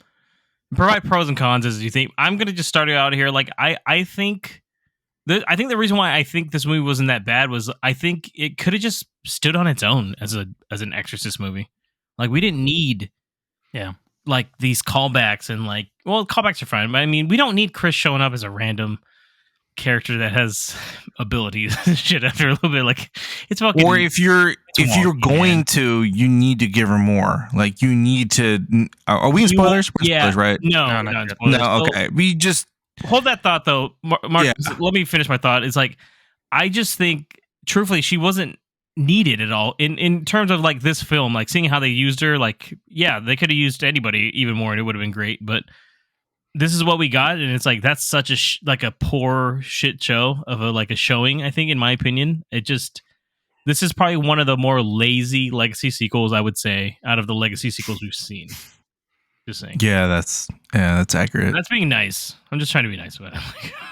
provide pros and cons as you think. I'm gonna just start it out here. Like I think the reason why I think this movie wasn't that bad was I think it could have just stood on its own as an Exorcist movie. Like we didn't need, like these callbacks and like, well, callbacks are fine, but I mean we don't need Chris showing up as a random character that has abilities and shit after a little bit. Like, it's fucking. Or if you're wonky, going man. to, you need to give her more. Like you need to. Are we in spoilers? We're in Yeah. spoilers, right? No, No, not not in yet. spoilers. No. So, Okay. We just. hold that thought though, Mark. Yeah. Let me finish my thought. It's like, I just think, truthfully, she wasn't needed at all in terms of like this film. Like seeing how they used her. Like, yeah, they could have used anybody even more, and it would have been great. But this is what we got, and it's like that's such a like a poor shit show of a showing. I think, in my opinion, this is probably one of the more lazy legacy sequels, I would say, out of the legacy sequels we've seen. Just saying. Yeah, that's accurate. That's being nice. I'm just trying to be nice about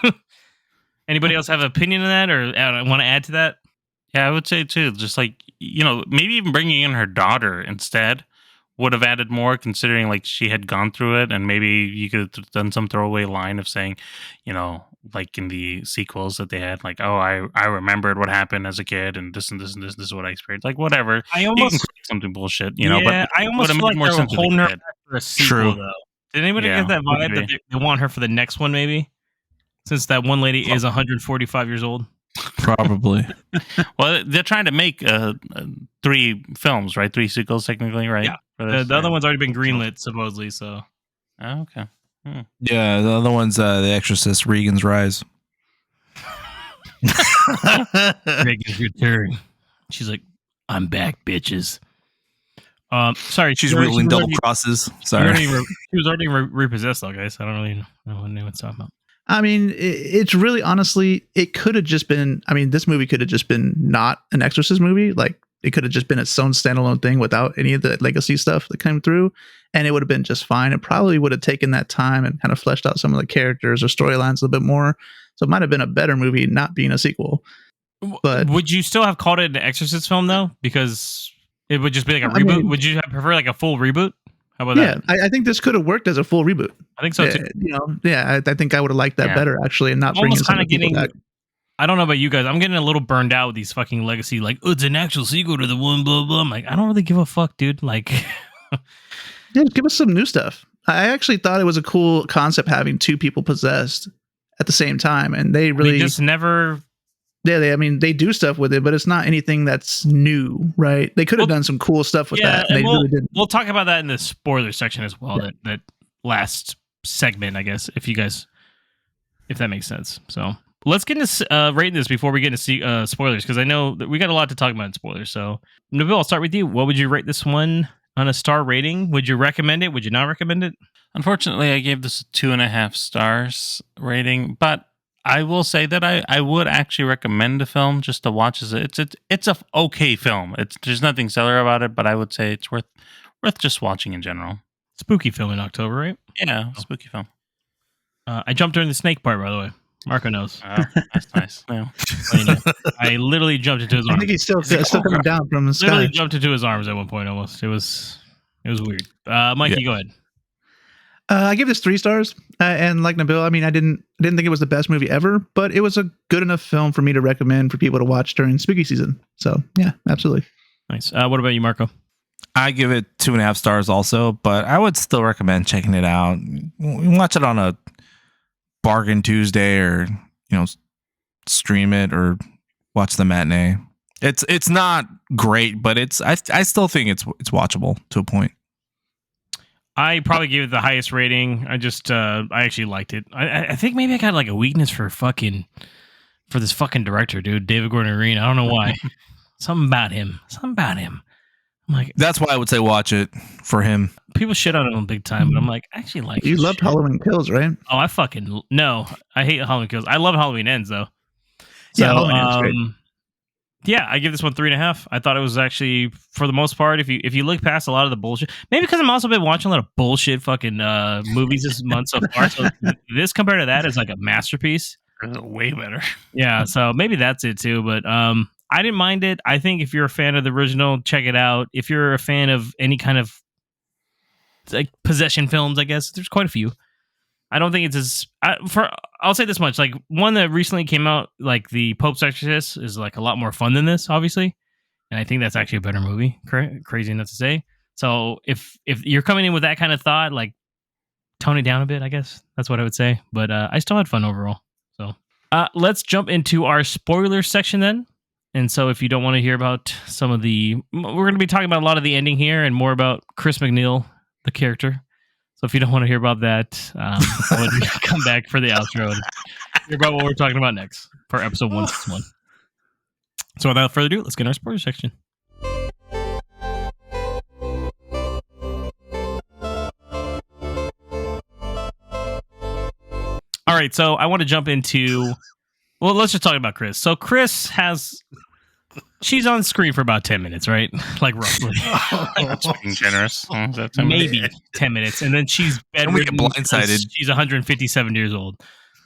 it. Anybody else have an opinion on that, or want to add to that? Yeah, I would say too. Just like, maybe even bringing in her daughter instead would have added more, considering like she had gone through it, and maybe you could have done some throwaway line of saying, like in the sequels that they had, like, oh, I remembered what happened as a kid, and this and this and this is what I experienced. Like whatever. I You can almost create something bullshit, yeah, but I almost would've feel made like they're sense with holding the her kid. back for a sequel, True. though. Did anybody Yeah, get that could vibe that be. they want her for the next one, maybe? Since that one lady is 145 years old. Probably. Well, they're trying to make 3 films, right? 3 sequels, technically, right? Yeah. For The this, other yeah. one's already been greenlit, supposedly. So Oh, okay. Yeah, the other one's The Exorcist, Regan's Rise. Reagan's return. She's like, "I'm back, bitches." Sorry, She's she wielding was double already- crosses. She Sorry. was already repossessed, though, guys. I don't really know what anyone's talking about. I mean, it's really honestly, it could have just been. I mean, this movie could have just been not an Exorcist movie. Like, it could have just been its own standalone thing without any of the legacy stuff that came through, and it would have been just fine. It probably would have taken that time and kind of fleshed out some of the characters or storylines a little bit more. So it might have been a better movie, not being a sequel. But would you still have called it an Exorcist film, though? Because it would just be like a reboot. mean- Would you prefer like a full reboot? How about yeah, that? I think this could have worked as a full reboot. I think so too. I think I would have liked that Yeah. better actually, and not bringing Almost some kind of of the people getting. back. I don't know about you guys. I'm getting a little burned out with these fucking legacy. Like, oh, it's an actual sequel to the one, blah blah. I'm like, I don't really give a fuck, dude. Like, Yeah, give us some new stuff. I actually thought it was a cool concept having 2 people possessed at the same time, and they really we just never. I mean, they do stuff with it, but it's not anything that's new, right? They could have Well, done some cool stuff with Yeah, that. And and they really didn't. we'll talk about that in the spoiler section as well. That last segment, I guess, if that makes sense. So let's get into rating this before we get into spoilers, because I know that we got a lot to talk about in spoilers. So, Nabil, I'll start with you. What would you rate this one on a star rating? Would you recommend it? Would you not recommend it? Unfortunately, I gave this a 2.5 stars rating, but I will say that I would actually recommend the film just to watch. It's a okay film. There's nothing stellar about it, but I would say it's worth just watching in general. Spooky film in October, right? Yeah, spooky film. I jumped during the snake part, by the way. Marco knows. Oh, that's nice. Yeah. I literally jumped into his I arms. think he's still coming down from the Literally sky. jumped into his arms at one point. Almost. It was weird. Mikey, go ahead. I give this 3 stars, and like Nabil, I mean, I didn't think it was the best movie ever, but it was a good enough film for me to recommend for people to watch during spooky season. So yeah, absolutely. Nice. What about you, Marco? I give it 2.5 stars also, but I would still recommend checking it out. Watch it on a bargain Tuesday, or stream it, or watch the matinee. It's not great, but I still think it's watchable to a point. I probably gave it the highest rating. I actually liked it. I think maybe I got like a weakness for this fucking director, dude, David Gordon Green. I don't know why. Something about him. I'm like, That's why I would say watch it for him. people shit on him big time, but I'm like, I actually like. You his loved shit. Halloween Kills, right? Oh, I fucking no. I hate Halloween Kills. I love Halloween Ends though. Yeah, Halloween Ends is great. Yeah, I give this one 3.5. I thought it was actually, for the most part, if you look past a lot of the bullshit, maybe because I'm also been watching a lot of bullshit fucking movies this month so far. So this compared to that is like a masterpiece. Way better. Yeah, so maybe that's it too. But I didn't mind it. I think if you're a fan of the original, check it out. If you're a fan of any kind of like possession films, I guess there's quite a few. I don't think it's I'll say this much. Like, one that recently came out, like the Pope's Exorcist, is like a lot more fun than this, obviously. And I think that's actually a better movie. Crazy enough to say. So if you're coming in with that kind of thought, like, tone it down a bit, I guess. That's what I would say. But I still had fun overall. So Let's jump into our spoiler section then. And so if you don't want to hear about some of we're going to be talking about a lot of the ending here and more about Chris McNeil, the character. So if you don't want to hear about that, I would come back for the outro and hear about what we're talking about next for episode 161. So without further ado, let's get in our spoiler section. All right, so I want to jump into... Well, let's just talk about Chris. So Chris she's on screen for about 10 minutes, right? Like roughly. That's being generous. Maybe 10 minutes. And then she's bedridden. Blindsided. She's 157 years old.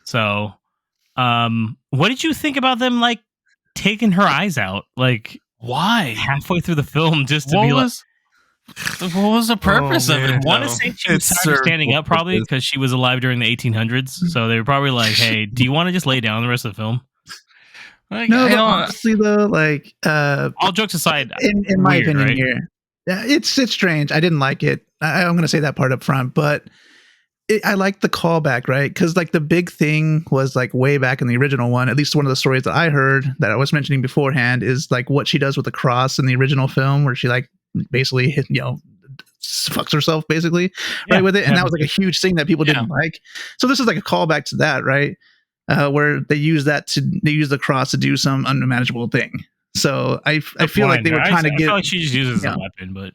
So, what did you think about them, like, taking her eyes out? Like, why? Halfway through the film just to what was the purpose of it? I want to say she was tired of standing up probably because she was alive during the 1800s. So they were probably like, hey, do you want to just lay down the rest of the film? Like, no, but honestly though, like all jokes aside, in my opinion right? here, it's strange. I didn't like it. I'm going to say that part up front, but I like the callback, right? Because like the big thing was like way back in the original one. At least one of the stories that I heard that I was mentioning beforehand is like what she does with the cross in the original film, where she like basically fucks herself basically right with it, and that was like a huge thing that people didn't like. So this is like a callback to that, right? Where they use the cross to do some unmanageable thing. So I feel like they were trying to get. I feel like she just uses a weapon, but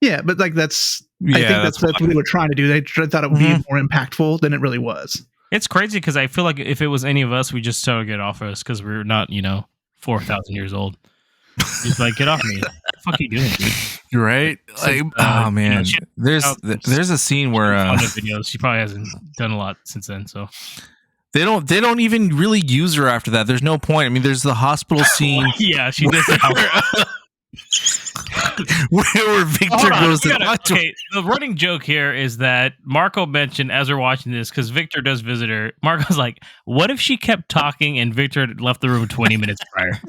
yeah, but like that's. I think that's what they were trying to do. They thought it would be more impactful than it really was. It's crazy because I feel like if it was any of us, we just tell her get off us because we're not 4,000 years old. He's like, get off me. What the fuck are you doing, dude? You're right. Like, oh man, there's a scene where videos. She probably hasn't done a lot since then. So they don't even really use her after that. There's no point. I mean, there's the hospital scene. Yeah, she does. Where Victor goes to doctor. Okay, the running joke here is that Marco mentioned as we're watching this because Victor does visit her. Marco's like, "What if she kept talking and Victor had left the room 20 minutes prior?"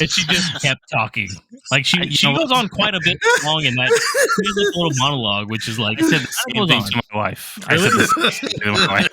And she just kept talking. Like she goes on quite a bit long in that. She has this little monologue, which is like I said the same thing to my wife. I said the same thing to my wife.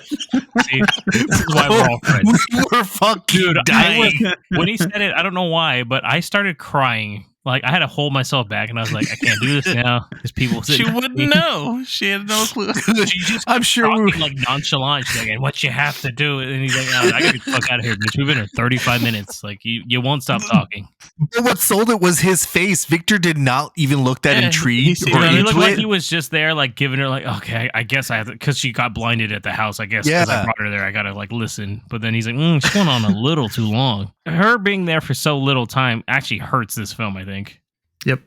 See, this is why we're all friends. We were fucking dying. When he said it, I don't know why, but I started crying. Like I had to hold myself back, and I was like, I can't do this now because people. She wouldn't know. She had no clue. She just I'm sure we were like nonchalant. She's like, "And what you have to do?" And he's like, "I gotta get the fuck out of here, bitch. We've been here 35 minutes. Like you won't stop talking." But what sold it was his face. Victor did not even look that intrigued. He looked like he was just there, like giving her, like, okay, I guess I have to, because she got blinded at the house. I guess because I brought her there, I gotta like listen. But then he's like, she's going on a little too long. Her being there for so little time actually hurts this film, I think. Yep.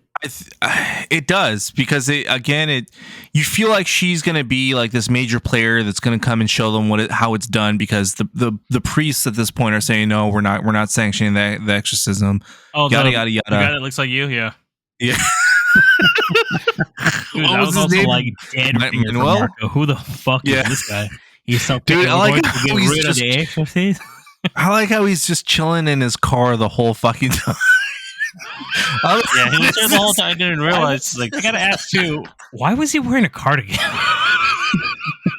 It does because you feel like she's going to be like this major player that's going to come and show them how it's done because the priests at this point are saying no, we're not sanctioning the exorcism. Oh, yada yada yada. The guy that looks like you, yeah. Dude, that was also name? Like dead Manuel? Who the fuck is this guy? He's so dude. I like how he's just, the Exorcist. I like how he's just chilling in his car the whole fucking time. Yeah, he was there the whole time. I didn't realize. Like, I gotta ask too, why was he wearing a cardigan?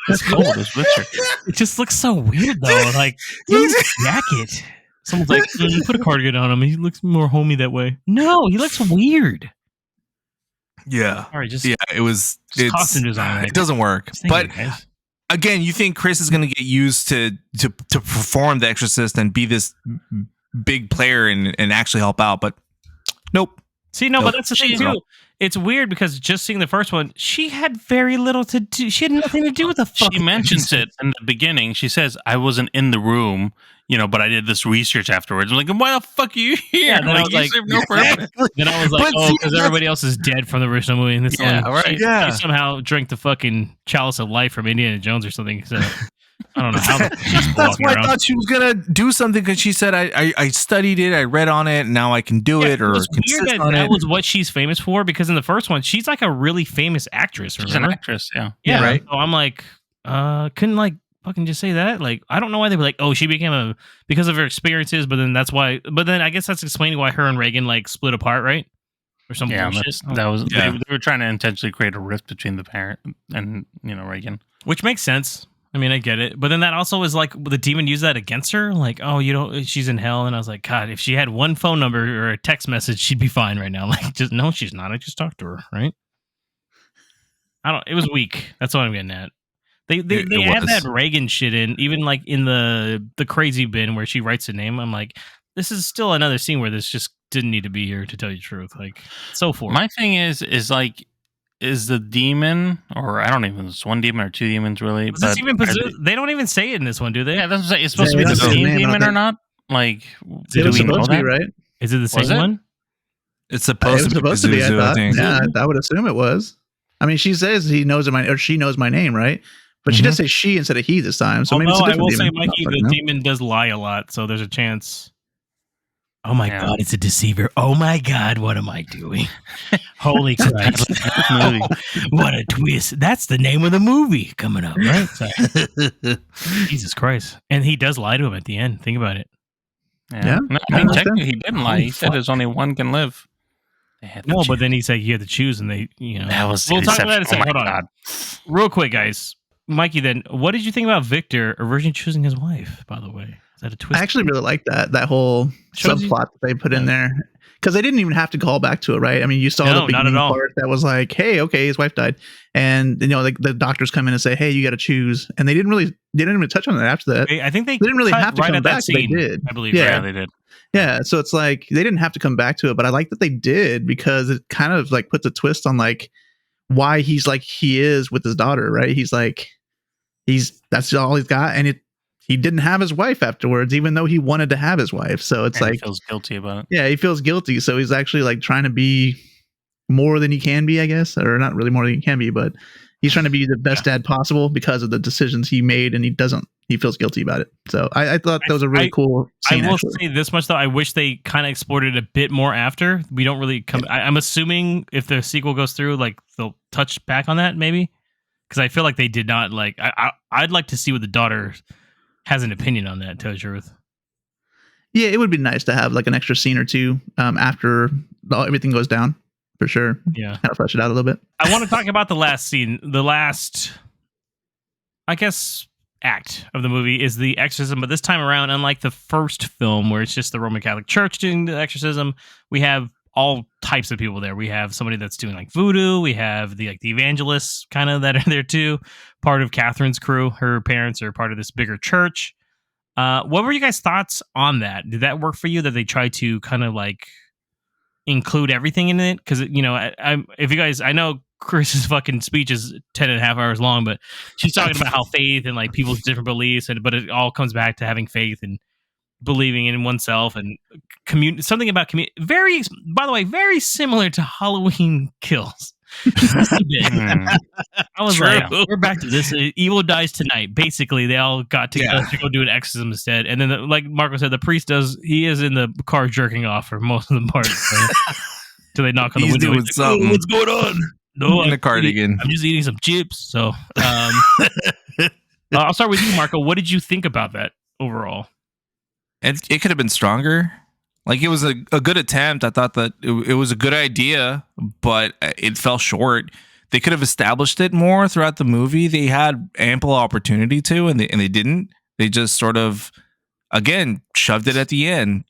It's cold. It's winter. It just looks so weird though. Like, his jacket. Someone's like, put a cardigan on him. He looks more homey that way. No, he looks weird. Yeah. All right, it's costume design. It doesn't work. But again, you think Chris is going to get used to perform the Exorcist and be this big player and actually help out, but nope. See, no, but that's the thing too. It's weird because just seeing the first one, she had very little to do. She had nothing to do with the fuck. She mentions it in the beginning. She says, I wasn't in the room, but I did this research afterwards. I'm like, why the fuck are you here? Yeah, then I was like, no purpose. Then I was like, because everybody else is dead from the original movie. And this she somehow drank the fucking chalice of life from Indiana Jones or something. So I don't know how. That's why I thought she was gonna do something because she said, "I studied it, I read on it, and now I can do it." Or it was weird that was what she's famous for because in the first one, she's like a really famous actress. Remember? She's an actress, yeah, right. So I'm like, couldn't like fucking just say that. Like, I don't know why they were like, oh, she became because of her experiences, but then that's why. But then I guess that's explaining why her and Reagan like split apart, right? Or something. Yeah, that was. They were trying to intentionally create a rift between the parent and Reagan, which makes sense. I mean, I get it, but then that also is like the demon used that against her. Like, oh, you don't, she's in hell, and I was like, God, if she had one phone number or a text message, she'd be fine right now. Like, just no, she's not. I just talked to her, right? I don't. It was weak. That's what I'm getting at. They add that Reagan shit in, even like in the crazy bin where she writes a name. I'm like, this is still another scene where this just didn't need to be here, to tell you the truth. Like, so forth. My thing is like, is the demon, or I don't even, it's one demon or two demons really. Was this even they don't even say it in this one, do they? Yeah, that's what I'm saying. It's supposed to be the same demon or not? Like, It was supposed to be, right? Is it the same one? It's supposed to be. I think. Yeah, I would assume it was. I mean, she says he knows my, or she knows my name, right? But she does say she instead of he this time. So maybe it's a different I will demon. say, Mikey, the demon does lie a lot, so there's a chance. Oh my God, it's a deceiver. Oh my God, what am I doing? Holy Christ. What a twist. That's the name of the movie coming up, right? Jesus Christ. And he does lie to him at the end. Think about it. Yeah. No, I mean, technically, he didn't lie. He said there's only one can live. No, but then he said you had to choose, and they, that was we'll talk about that in a second. Hold on. God. Real quick, guys. Mikey, then, what did you think about Victor originally choosing his wife, by the way? Is that a twist? I actually really like that whole subplot that they put in there, because they didn't even have to call back to it, right? I mean, you saw the beginning part that was like, hey, okay, his wife died, and like the doctors come in and say, hey, you got to choose, and they didn't really touch on that after that. I think they didn't really have to right come back. Scene, they did, I believe. Yeah, they did. Yeah, so it's like they didn't have to come back to it, but I like that they did, because it kind of like puts a twist on like why he's like he is with his daughter, right? He's like that's all he's got, and he didn't have his wife afterwards, even though he wanted to have his wife. So it's like he feels guilty about it. Yeah, he feels guilty, so he's actually like trying to be more than he can be, I guess, or not really more than he can be, but he's trying to be the best dad possible because of the decisions he made, and he feels guilty about it. So I thought that was a really cool scene. I will say this much though, I wish they kind of explored it a bit more after. We don't really come. I'm assuming if the sequel goes through, like they'll touch back on that maybe, because I feel like they did not. Like I'd like to see what the daughter has an opinion on that, to tell you the truth. Yeah, it would be nice to have like an extra scene or two after everything goes down, for sure. Yeah, kind of flesh it out a little bit. I want to talk about the last scene. The last, I guess, act of the movie is the exorcism, but this time around, unlike the first film where it's just the Roman Catholic Church doing the exorcism, we have all types of people there. We have somebody that's doing like voodoo. We have the evangelists kind of that are there too. Part of Catherine's crew. Her parents are part of this bigger church. What were you guys' thoughts on that? Did that work for you, that they tried to kind of like include everything in it? Because if you guys, I know Chris's fucking speech is 10.5 hours long, but she's talking about how faith and like people's different beliefs, but it all comes back to having faith and believing in oneself and something about community. Very, by the way, very similar to Halloween Kills. I was like, we're back to this. Evil dies tonight. Basically, they all got together to go do an exorcism instead. And then, like Marco said, the priest he is in the car jerking off for most of the part. Till they knock on the window. He's like, what's going on? No, in a cardigan. I'm just eating some chips. So I'll start with you, Marco. What did you think about that overall? It could have been stronger. Like, it was a good attempt. I thought that it was a good idea, but it fell short. They could have established it more throughout the movie. They had ample opportunity to, and they didn't. They just sort of, again, shoved it at the end.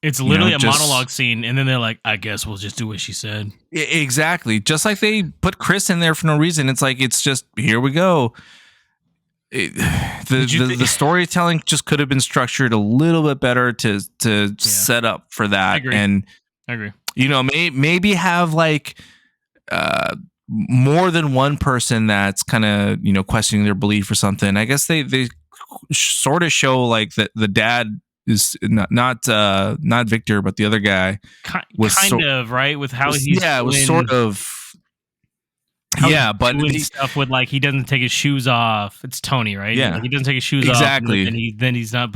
It's literally a monologue scene, and then they're like, I guess we'll just do what she said. Exactly. Just like they put Chris in there for no reason. It's like, it's just, here we go. The storytelling just could have been structured a little bit better to set up for that. I agree. Maybe have like more than one person that's kind of questioning their belief or something. I guess they sort of show like that the dad is not Victor, but the other guy was kind of right with how he's it was sort of. But stuff with like he doesn't take his shoes off. It's Tony, right? Yeah, like, he doesn't take his shoes off, and then he's not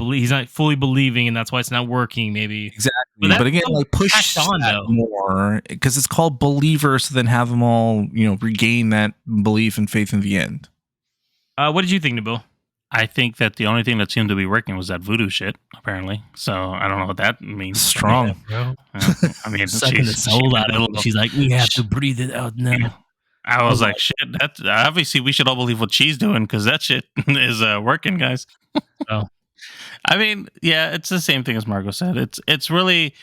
fully believing, and that's why it's not working. Maybe exactly, but again, like push on that more because it's called Believer. So then have them all regain that belief and faith in the end. What did you think, Nabil? I think that the only thing that seemed to be working was that voodoo shit, apparently. So I don't know what that means. Strong, bro. I mean, sucking the soul out of it. She's like, we have to breathe it out now. I was like, shit, that's obviously we should all believe what she's doing because that shit is working, guys. Oh. I mean, yeah, it's the same thing as Margot said. It's really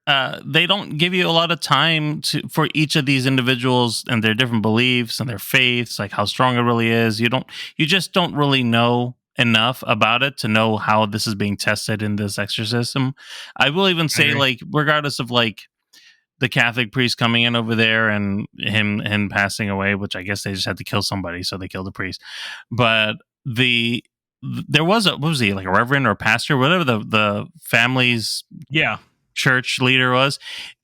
they don't give you a lot of time for each of these individuals and their different beliefs and their faiths, like how strong it really is. You just don't really know enough about it to know how this is being tested in this exorcism. I will even say, like, regardless of like the Catholic priest coming in over there and him passing away, which I guess they just had to kill somebody, so they killed the priest. But there was what was he, like a reverend or a pastor, whatever the family's church leader was.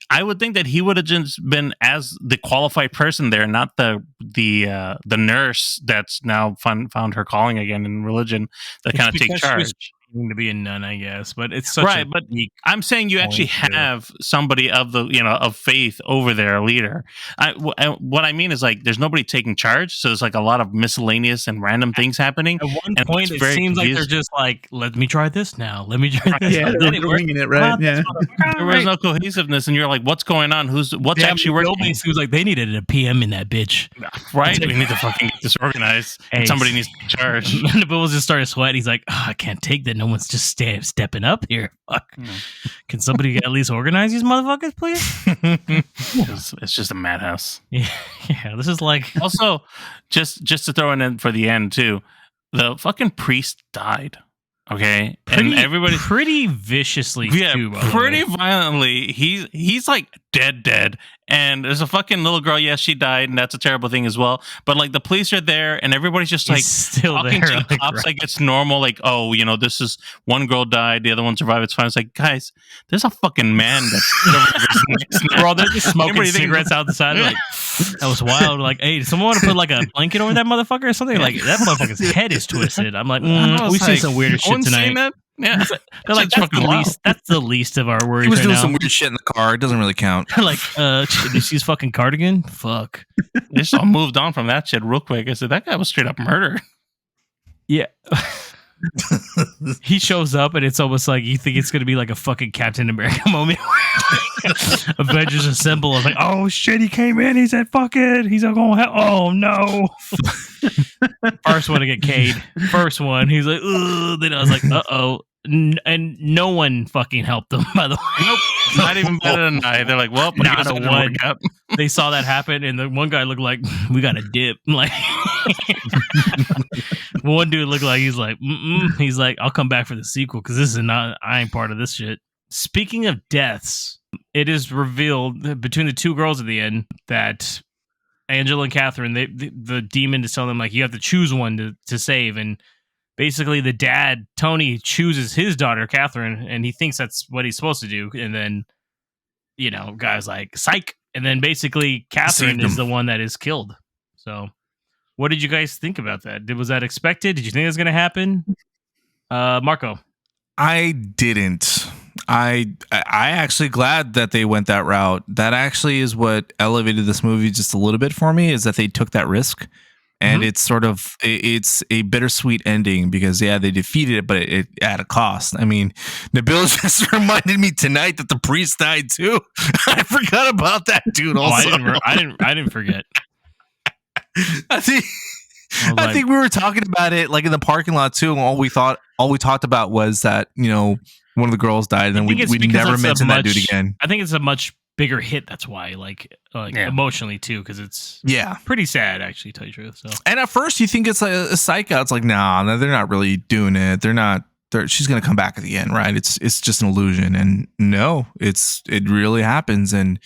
I would think that he would have just been as the qualified person there, not the nurse that's now found her calling again in religion that kind of take charge. To be a nun, I guess, but it's such right. But I'm saying you actually have somebody of of faith over there, a leader. What I mean is like there's nobody taking charge, so there's like a lot of miscellaneous and random things happening. At one point, it seems like they're just like, "Let me try this now. Let me try this." Yeah, they're winging it, right? Yeah, there was no cohesiveness, and you're like, "What's going on? What's actually working?" It seems like they needed a PM in that bitch, right? We need to fucking get this organized. Hey, somebody needs to be in charge. And the Bills just started sweating. He's like, I can't take that. No one's just stepping up here. Fuck. Can somebody at least organize these motherfuckers, please? It's just a madhouse. Yeah, this is like also just to throw in for the end too. The fucking priest died. Okay, and everybody pretty viciously, too, pretty violently. He's like dead, and there's a fucking little girl. Yes, she died, and that's a terrible thing as well. But like the police are there, and everybody's just like still talking there, to the cops like it's normal. Like, oh, this is one girl died, the other one survived. It's fine. It's like, guys, there's a fucking man that's bro. They're just smoking cigarettes out the side. Like, that was wild. Like, hey, did someone want to put like a blanket over that motherfucker or something? Like that motherfucker's head is twisted. I'm like, we've seen some weirder shit tonight. That? Yeah, they're like that's the least of our worries. He was doing now. some weird shit in the car. It doesn't really count. Like, did you see his fucking cardigan? Fuck. They just all moved on from that shit real quick. I said that guy was straight up murdered. Yeah. He shows up and it's almost like you think it's gonna be like a fucking Captain America moment. Avengers Assemble. I was like, oh shit, he came in. He said, fuck it. He's like, oh no. First one to get Cade. First one. He's like, ugh. Then I was like, uh-oh. And no one fucking helped them, by the way. Nope. Not even better than I. They're like, well, not a one. They saw that happen, and the one guy looked like, we got a dip. Like, one dude looked like he's like, he's like, I'll come back for the sequel because this is not. I ain't part of this shit. Speaking of deaths, it is revealed between the two girls at the end that Angela and Catherine, the demon is telling them like you have to choose one to save, and basically the dad Tony chooses his daughter Catherine, and he thinks that's what he's supposed to do, and then guys like psych, and then basically Catherine is the one that is killed. So, what did you guys think about that? Was that expected? Did you think it was going to happen? Marco, I didn't. I actually glad that they went that route. That actually is what elevated this movie just a little bit for me, is that they took that risk. And it's it's a bittersweet ending because they defeated it, but it at a cost. I mean, Nabil just reminded me tonight that the priest died too. I forgot about that dude. Also, I didn't forget. I think we were talking about it like in the parking lot too, and all we talked about was that one of the girls died, and then we never mentioned that dude again. I think it's a much bigger hit. That's why, emotionally too, because it's pretty sad, actually, to tell you the truth. So, and at first you think it's like a psych out. It's like, nah, they're not really doing it. They're not. She's gonna come back at the end, right? It's just an illusion, and no, it really happens, and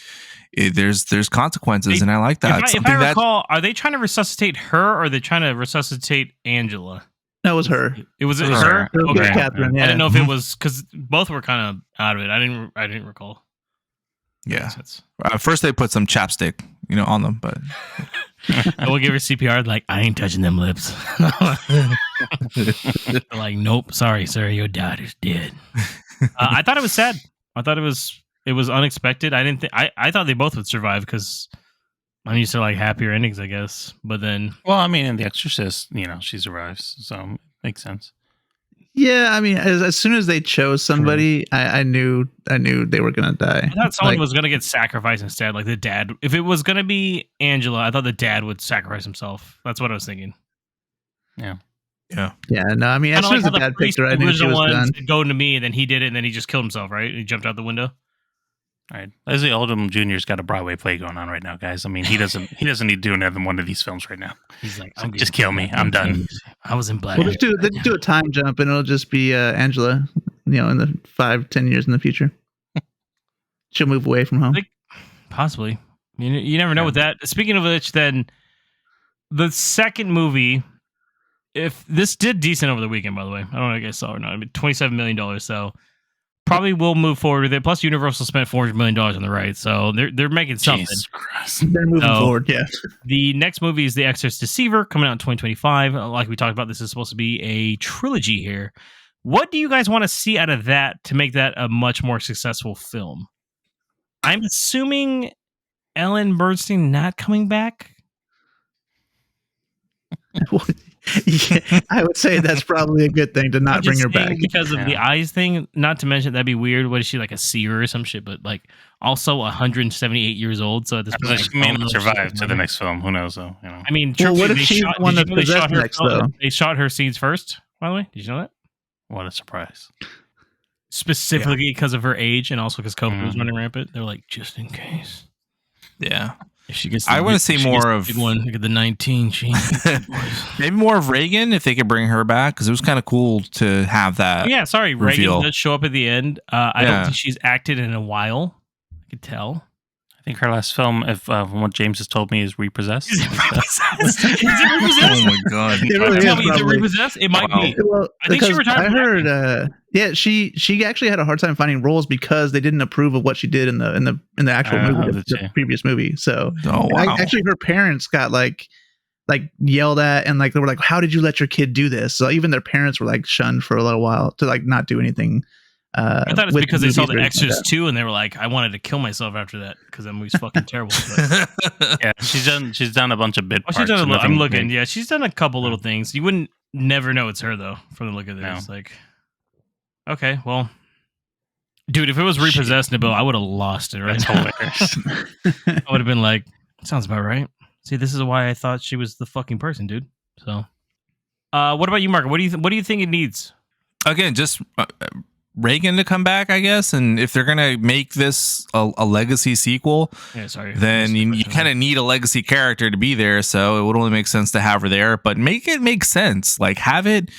there's consequences, and I like that. If I recall, are they trying to resuscitate her, or are they trying to resuscitate Angela? That was her. It was her. Okay, Catherine. Yeah. I didn't know if it was because both were kind of out of it. I didn't recall. Yeah. First they put some chapstick, on them, but I will give her CPR. Like, I ain't touching them lips. Like, nope. Sorry, sir. Your daughter's dead. I thought it was sad. I thought it was unexpected. I didn't think. I thought they both would survive because I'm used to like happier endings, I guess. But then, well, I mean, in The Exorcist, she survives, so it makes sense. Yeah, I mean, as soon as they chose somebody, I knew they were gonna die. I thought someone Like, was gonna get sacrificed instead, like the dad. If it was gonna be Angela, I thought the dad would sacrifice himself. That's what I was thinking. Yeah. yeah, no, I mean, as Kind of soon like as how the the dad priest picked her, I in the knew she original was one done. said go to me, and then he did it, and then he just killed himself. Right? He jumped out the window. All right, Leslie Odom Jr.'s got a Broadway play going on right now, guys. I mean, he doesn't need to do another one of these films right now. He's like, So just kill me. I'm done. I was in black. We'll just do a time jump, and it'll just be Angela. In the 5-10 years in the future, she'll move away from home. Like, possibly. You never know with that. Speaking of which, then the second movie, if this did decent over the weekend, by the way, I don't know if you guys saw it or not. I mean, $27 million, so probably will move forward with it. Plus, Universal spent $400 million on the rights, so they're making something. Jesus Christ. They're moving forward, yeah. The next movie is The Exorcist Deceiver, coming out in 2025. Like we talked about, this is supposed to be a trilogy here. What do you guys want to see out of that to make that a much more successful film? I'm assuming Ellen Bernstein not coming back. Yeah, I would say that's probably a good thing to I'm not bring just her back. saying because of the eyes thing. Not to mention that'd be weird. What is she, like a seer or some shit? But like also 178 years old. So at this point, She I may don't know not if she's survive to the coming. next film. Who knows, though? I mean, Well, what truthfully, if they she's shot- the one did you that's know they shot possessed her- next, though? They shot her scenes first. By the way, did you know that? What a surprise. Specifically because of her age and also because COVID was running rampant. They're like, just in case. Yeah. If she gets, I want to see more of big one. Look at the 19. She maybe more of Reagan if they could bring her back, because it was kind of cool to have that. yeah, sorry, reveal. Reagan does show up at the end. I Yeah. don't think she's acted in a while. I could tell. I think her last film, if from what James has told me, is Repossessed. Is it Repossessed? Oh my god! It really Tell is, me, is it probably. Repossessed? It might Wow. be. Well, I think she because retired I from heard, yeah, she actually had a hard time finding roles because they didn't approve of what she did in the actual movie, the previous movie. So, Oh wow! actually, her parents got like yelled at, and like they were like, "How did you let your kid do this?" So even their parents were like shunned for a little while to like not do anything. I thought it's with because they saw movies The or anything like Exorcist 2 and they were like, I wanted to kill myself after that because that movie's fucking terrible. Yeah, she's done a bunch of bit Oh, she's parts. done so I'm nothing looking. big. Yeah, she's done a couple little things. You wouldn't never know it's her though from the look of this. Like, okay, well, dude, if it was Repossessed, Nabil, I would have lost it. Right, That's hilarious. I would have been like, sounds about right. See, this is why I thought she was the fucking person, dude. So, what about you, Mark? What do you think it needs? Again, just Reagan to come back, I guess. And if they're gonna make this a legacy sequel, Yeah, sorry. then you kind of need a legacy character to be there. So it would only make sense to have her there, but make it make sense. Like have it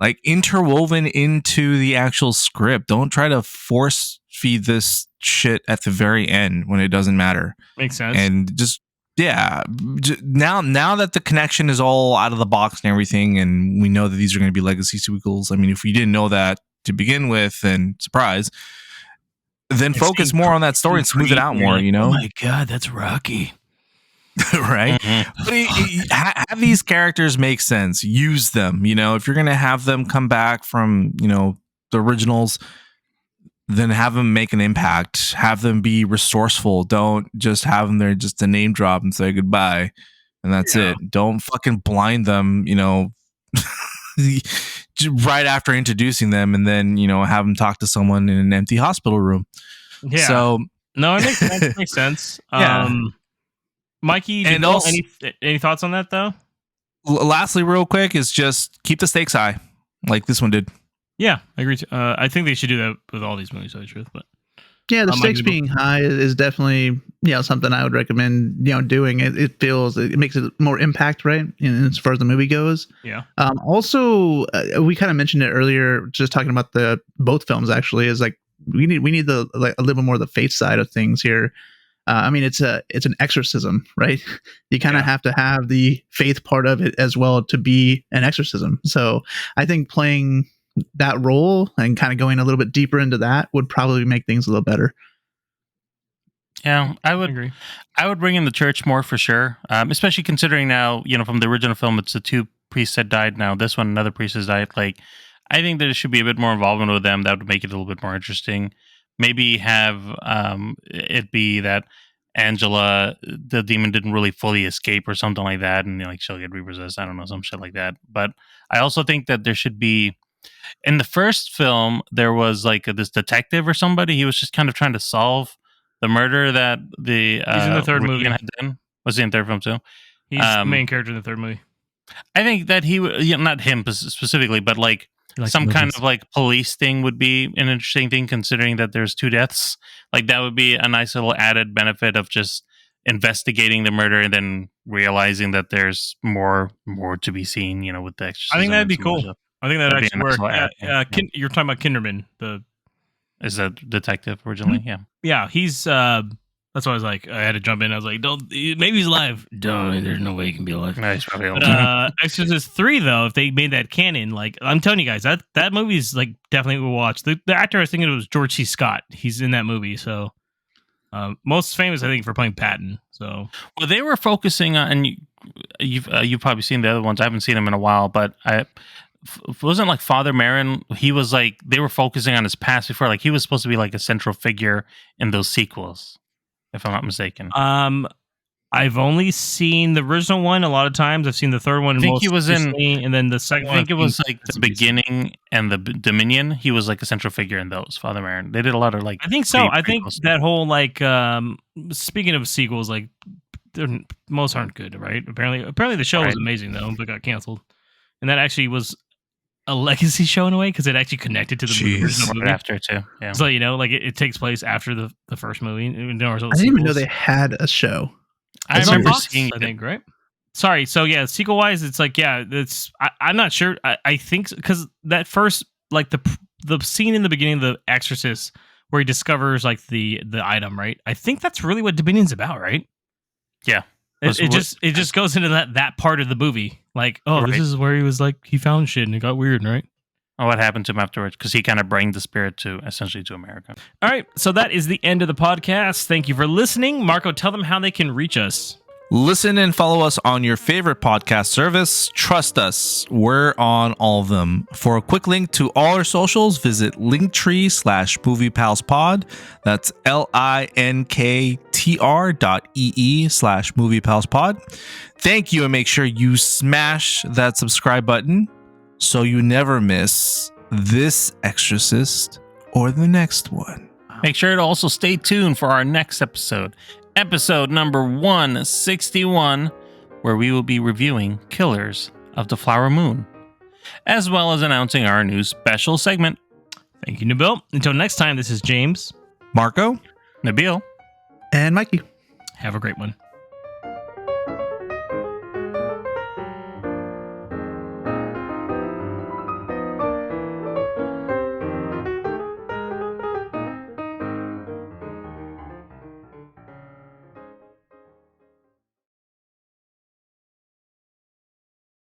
like interwoven into the actual script. Don't try to force feed this shit at the very end when it doesn't matter. Makes sense. And just now that the connection is all out of the box and everything, and we know that these are going to be legacy sequels. I mean, if we didn't know that to begin with, and surprise, then focus more on that story and smooth it out more. Like, You know, oh my god, that's Rocky. right? But have these characters make sense. Use them. You know, if you're going to have them come back from the originals, then have them make an impact. Have them be resourceful. Don't just have them there just to name drop and say goodbye, and that's it. Don't fucking blind them. Right after introducing them, and then have them talk to someone in an empty hospital room. Yeah. So no, it makes sense. It makes sense. Yeah. Mikey, And also- any thoughts on that though? lastly, real quick, is just keep the stakes high, like this one did. Yeah, I agree. I think they should do that with all these movies, to tell you the truth. But Yeah, the Mikey, stakes being high is definitely something I would recommend doing. It makes it more impact, right? As far as the movie goes. yeah, Also, we kind of mentioned it earlier, just talking about both films. Actually, is like we need a little bit more of the faith side of things here. I mean, it's an exorcism, right? You kind of have to have the faith part of it as well to be an exorcism. So I think playing that role and kind of going a little bit deeper into that would probably make things a little better. Yeah, I would agree. I would bring in the church more for sure, especially considering now, from the original film, it's the two priests that died. Now this one, another priest has died. Like, I think there should be a bit more involvement with them. That would make it a little bit more interesting. Maybe have it be that Angela, the demon, didn't really fully escape or something like that, and she'll get repossessed. I don't know, some shit like that. But I also think that there should be In the first film, there was like this detective or somebody. He was just kind of trying to solve the murder that the He's in the third Regan movie. had done. Was he in the third film too? He's the main character in the third movie. I think that not him specifically, but like some kind of like police thing would be an interesting thing, considering that there's 2 deaths. Like that would be a nice little added benefit of just investigating the murder and then realizing that there's more to be seen. With the exorcism. I think that'd be and some more cool. stuff. I think that'd That'd be actually a nice work. little add, You're talking about Kinderman. Is that detective originally? Yeah. Yeah, he's. That's why I was like, I had to jump in. I was like, don't. Maybe he's alive. Don't. There's no way he can be alive. No, he's probably But, Exorcist 3, though, if they made that canon, like I'm telling you guys, that movie's like definitely we'll watch. The actor I was thinking it was George C. Scott. He's in that movie, so most famous I think for playing Patton. So well, they were focusing on, and you've probably seen the other ones. I haven't seen them in a while, but wasn't like Father Marin. He was like they were focusing on his past before. Like he was supposed to be like a central figure in those sequels, if I'm not mistaken. I've only seen the original one a lot of times. I've seen the third one. I think he was in, and then the second one. I think it was like the beginning and the Dominion. He was like a central figure in those. Father Marin. They did a lot of like. I think so. I think that whole like speaking of sequels, like most aren't good, right? Apparently the show was amazing though, but got canceled, and that actually was a legacy show in a way because it actually connected to the original movie after too. Yeah. So like it takes place after the first movie. I didn't even know they had a show. I remember seeing. I think right. Sorry. So yeah, sequel wise, it's like it's. I'm not sure. I think because that first like the scene in the beginning of the Exorcist where he discovers like the item, right? I think that's really what Dominion's about, right? Yeah. It just goes into that part of the movie. Like, this is where he was like he found shit and it got weird, right? Oh, what happened to him afterwards? Because he kind of brought the spirit to essentially to America. All right, so that is the end of the podcast. Thank you for listening, Marco. Tell them how they can reach us. Listen and follow us on your favorite podcast service. Trust us, we're on all of them. For a quick link to all our socials, visit linktree/moviepalspod. That's linktr.ee/moviepalspod. Thank you, and make sure you smash that subscribe button so you never miss this Exorcist or the next one. Make sure to also stay tuned for our next episode number 161, where we will be reviewing Killers of the Flower Moon, as well as announcing our new special segment. Thank you, Nabil. Until next time, this is James, Marco, Nabil, and Mikey. Have a great one.